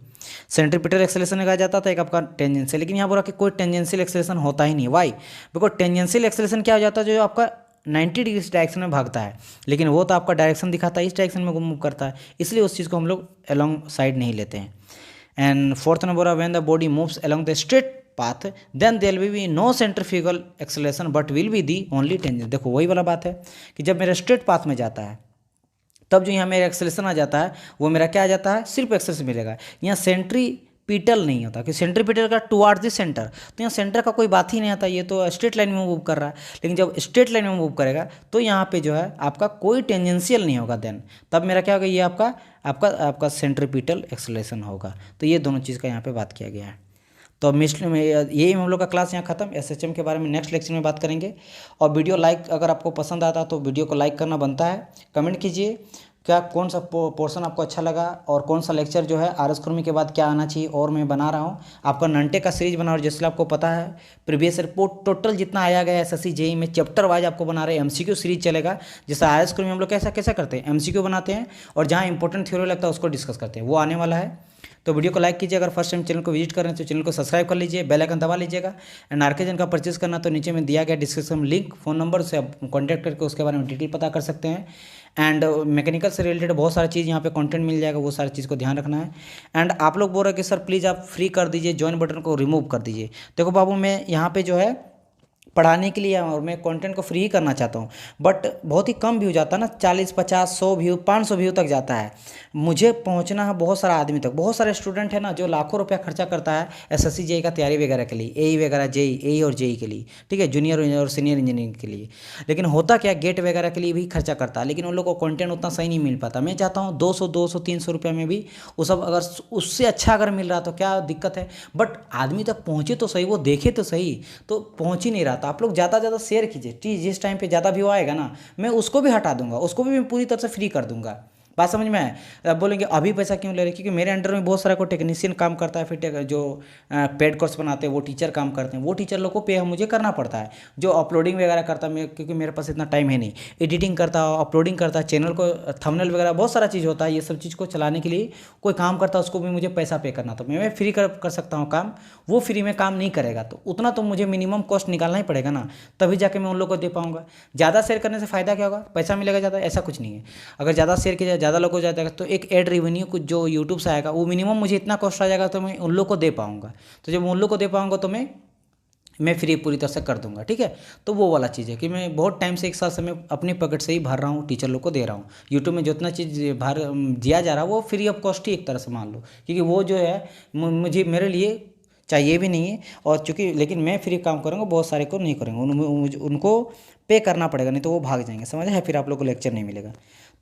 centripetal acceleration कहा जाता था, एक आपका टेंजेंशियल। लेकिन यहाँ बोला कि कोई टेंजेंशियल एक्सेलेरेशन होता ही नहीं। वाई? बिकॉज टेंजेंशियल एक्सेलेरेशन क्या हो जाता है, जो आपका 90 डिग्री डायरेक्शन में भागता है, लेकिन वो तो आपका डायरेक्शन दिखाता है इस डायरेक्शन में मूव करता है, इसलिए उस चीज़ को हम लोग अलॉन्ग साइड नहीं लेते हैं। एंड फोर्थ नंबर है when the body moves along the straight path then there will be no centrifugal acceleration but will be the only tangent. देखो वही वाला बात है कि जब मेरा स्ट्रेट पाथ में जाता है तब जो यहाँ मेरा एक्सेलेरेशन आ जाता है वो मेरा क्या आ जाता है, सिर्फ एक्सेलेरेशन मिलेगा। यहाँ सेंट्रीपिटल नहीं होता कि सेंट्रीपिटल का टुवार्ड्स द सेंटर, तो यहाँ सेंटर का कोई बात ही नहीं आता, ये तो स्ट्रेट लाइन में मूव कर रहा है। लेकिन जब स्ट्रेट लाइन में मूव करेगा तो यहाँ पे जो है आपका कोई टेंजेंशियल नहीं होगा, देन तब मेरा क्या होगा, ये आपका आपका आपका सेंट्रीपिटल एक्सेलरेशन होगा। तो ये दोनों चीज़ का यहाँ पे बात किया गया है। तो अब यही हम लोग का क्लास यहाँ खत्म। एसएचएम के बारे में नेक्स्ट लेक्चर में बात करेंगे। और वीडियो लाइक अगर आपको पसंद आता तो वीडियो को लाइक करना बनता है। कमेंट कीजिए क्या कौन सा पोर्शन आपको अच्छा लगा और कौन सा लेक्चर जो है आर एस कुर्मी के बाद क्या आना चाहिए। और मैं बना रहा हूँ आपका नंटे का सीरीज बना, और जैसे आपको पता है प्रीवियस रिपोर्ट टोटल जितना आया गया एसएससी जेई में चैप्टर वाइज आपको बना रहे हैं। एमसीक्यू सीरीज चलेगा, जैसे आर एस कुर्मी हम लोग कैसा करते हैं, एमसीक्यू बनाते हैं और जहाँ इंपॉर्टेंट थ्योरी लगता है उसको डिस्कस करते हैं, वो आने वाला है। तो वीडियो को लाइक कीजिए, अगर फर्स्ट टाइम चैनल को विजिट कर रहे हैं तो चैनल को सब्सक्राइब कर लीजिए, बेल आइकन दबा लीजिएगा। एंड आरकेजन का परचेज करना तो नीचे में दिया गया डिस्क्रिप्शन में लिंक, फ़ोन नंबर से आप कॉन्टैक्ट करके उसके बारे में डिटेल पता कर सकते हैं। एंड मैकेनिकल से रिलेटेड बहुत सारी चीज़ यहाँ पे कंटेंट मिल जाएगा, वो सारी चीज़ को ध्यान रखना है। एंड आप लोग बोल रहे हैं कि सर प्लीज़ आप फ्री कर दीजिए, ज्वाइन बटन को रिमूव कर दीजिए। देखो बाबू, मैं यहाँ पे जो है पढ़ाने के लिए और मैं कंटेंट को फ्री ही करना चाहता हूँ, बट बहुत ही कम व्यू जाता है ना, 40 50 100 व्यू 500 व्यू तक जाता है। मुझे पहुँचना है बहुत सारा आदमी तक। बहुत सारे स्टूडेंट है ना जो लाखों रुपया खर्चा करता है एसएससी जेई का तैयारी वगैरह के लिए, एई वगैरह जेई और जेई के लिए, ठीक है, जूनियर और सीनियर इंजीनियरिंग के लिए। लेकिन होता क्या, गेट वगैरह के लिए भी खर्चा करता है, लेकिन उन लोग को कंटेंट उतना सही नहीं मिल पाता। मैं चाहता हूँ 200 200 300 रुपये में भी वो सब, अगर उससे अच्छा अगर मिल रहा तो क्या दिक्कत है, बट आदमी तक पहुँचे तो सही, वो देखे तो सही। तो पहुँच ही नहीं रहा, तो आप लोग ज़्यादा शेयर कीजिए। जिस टाइम पे ज़्यादा व्यू आएगा ना, मैं उसको भी हटा दूंगा, उसको भी मैं पूरी तरह से फ्री कर दूंगा। बात समझ में आए? अब बोलेंगे अभी पैसा क्यों ले रहे, क्योंकि मेरे अंडर में बहुत सारा कोई टेक्नीशियन काम करता है, फिर जो पेड कोर्स बनाते हैं वो टीचर काम करते हैं, वो टीचर लोग को पे मुझे करना पड़ता है। जो अपलोडिंग वगैरह करता है, क्योंकि मेरे पास इतना टाइम है नहीं, एडिटिंग करता है, अपलोडिंग करता है, चैनल को थंबनेल वगैरह बहुत सारा चीज़ होता है, ये सब चीज़ को चलाने के लिए कोई काम करता है, उसको भी मुझे पैसा पे करना। तो मैं फ्री कर सकता हूँ काम, वो फ्री में काम नहीं करेगा, तो उतना तो मुझे मिनिमम कॉस्ट निकालना ही पड़ेगा ना, तभी जाके मैं उन लोग को दे पाऊंगा। ज़्यादा शेयर करने से फ़ायदा क्या होगा, पैसा मिलेगा ज़्यादा, ऐसा कुछ नहीं है। अगर ज़्यादा शेयर किया जाए, ज़्यादा लोग को जाएगा तो एक एड रेवेन्यू कुछ जो यूट्यूब से आएगा वो मिनिमम मुझे इतना कॉस्ट आ जाएगा, तो मैं उन लोग को दे पाऊंगा। तो जब उन लोग को दे पाऊंगा तो मैं फ्री पूरी तरह से कर दूंगा, ठीक है। तो वो वाला चीज़ है कि मैं बहुत टाइम से, एक साल से मैं अपनी पॉकेट से ही भर रहा हूँ, टीचर लोग को दे रहा हूँ। यूट्यूब में जितना चीज़ दिया जा रहा है वो फ्री ऑफ कॉस्ट ही एक तरह से मान लो, क्योंकि वो जो है मुझे मेरे लिए चाहिए भी नहीं है। और चूँकि लेकिन मैं फ्री काम करूँगा, बहुत सारे को नहीं करेंगे, उनको पे करना पड़ेगा, नहीं तो वो भाग जाएंगे, समझ है, फिर आप लोग को लेक्चर नहीं मिलेगा।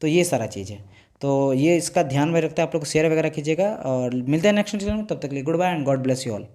तो ये सारा चीज़ है, तो ये इसका ध्यान में रखते हैं आप लोग शेयर वगैरह कीजिएगा। और मिलते हैं नेक्स्ट वीडियो में, तब तक के लिए good bye and God bless you all.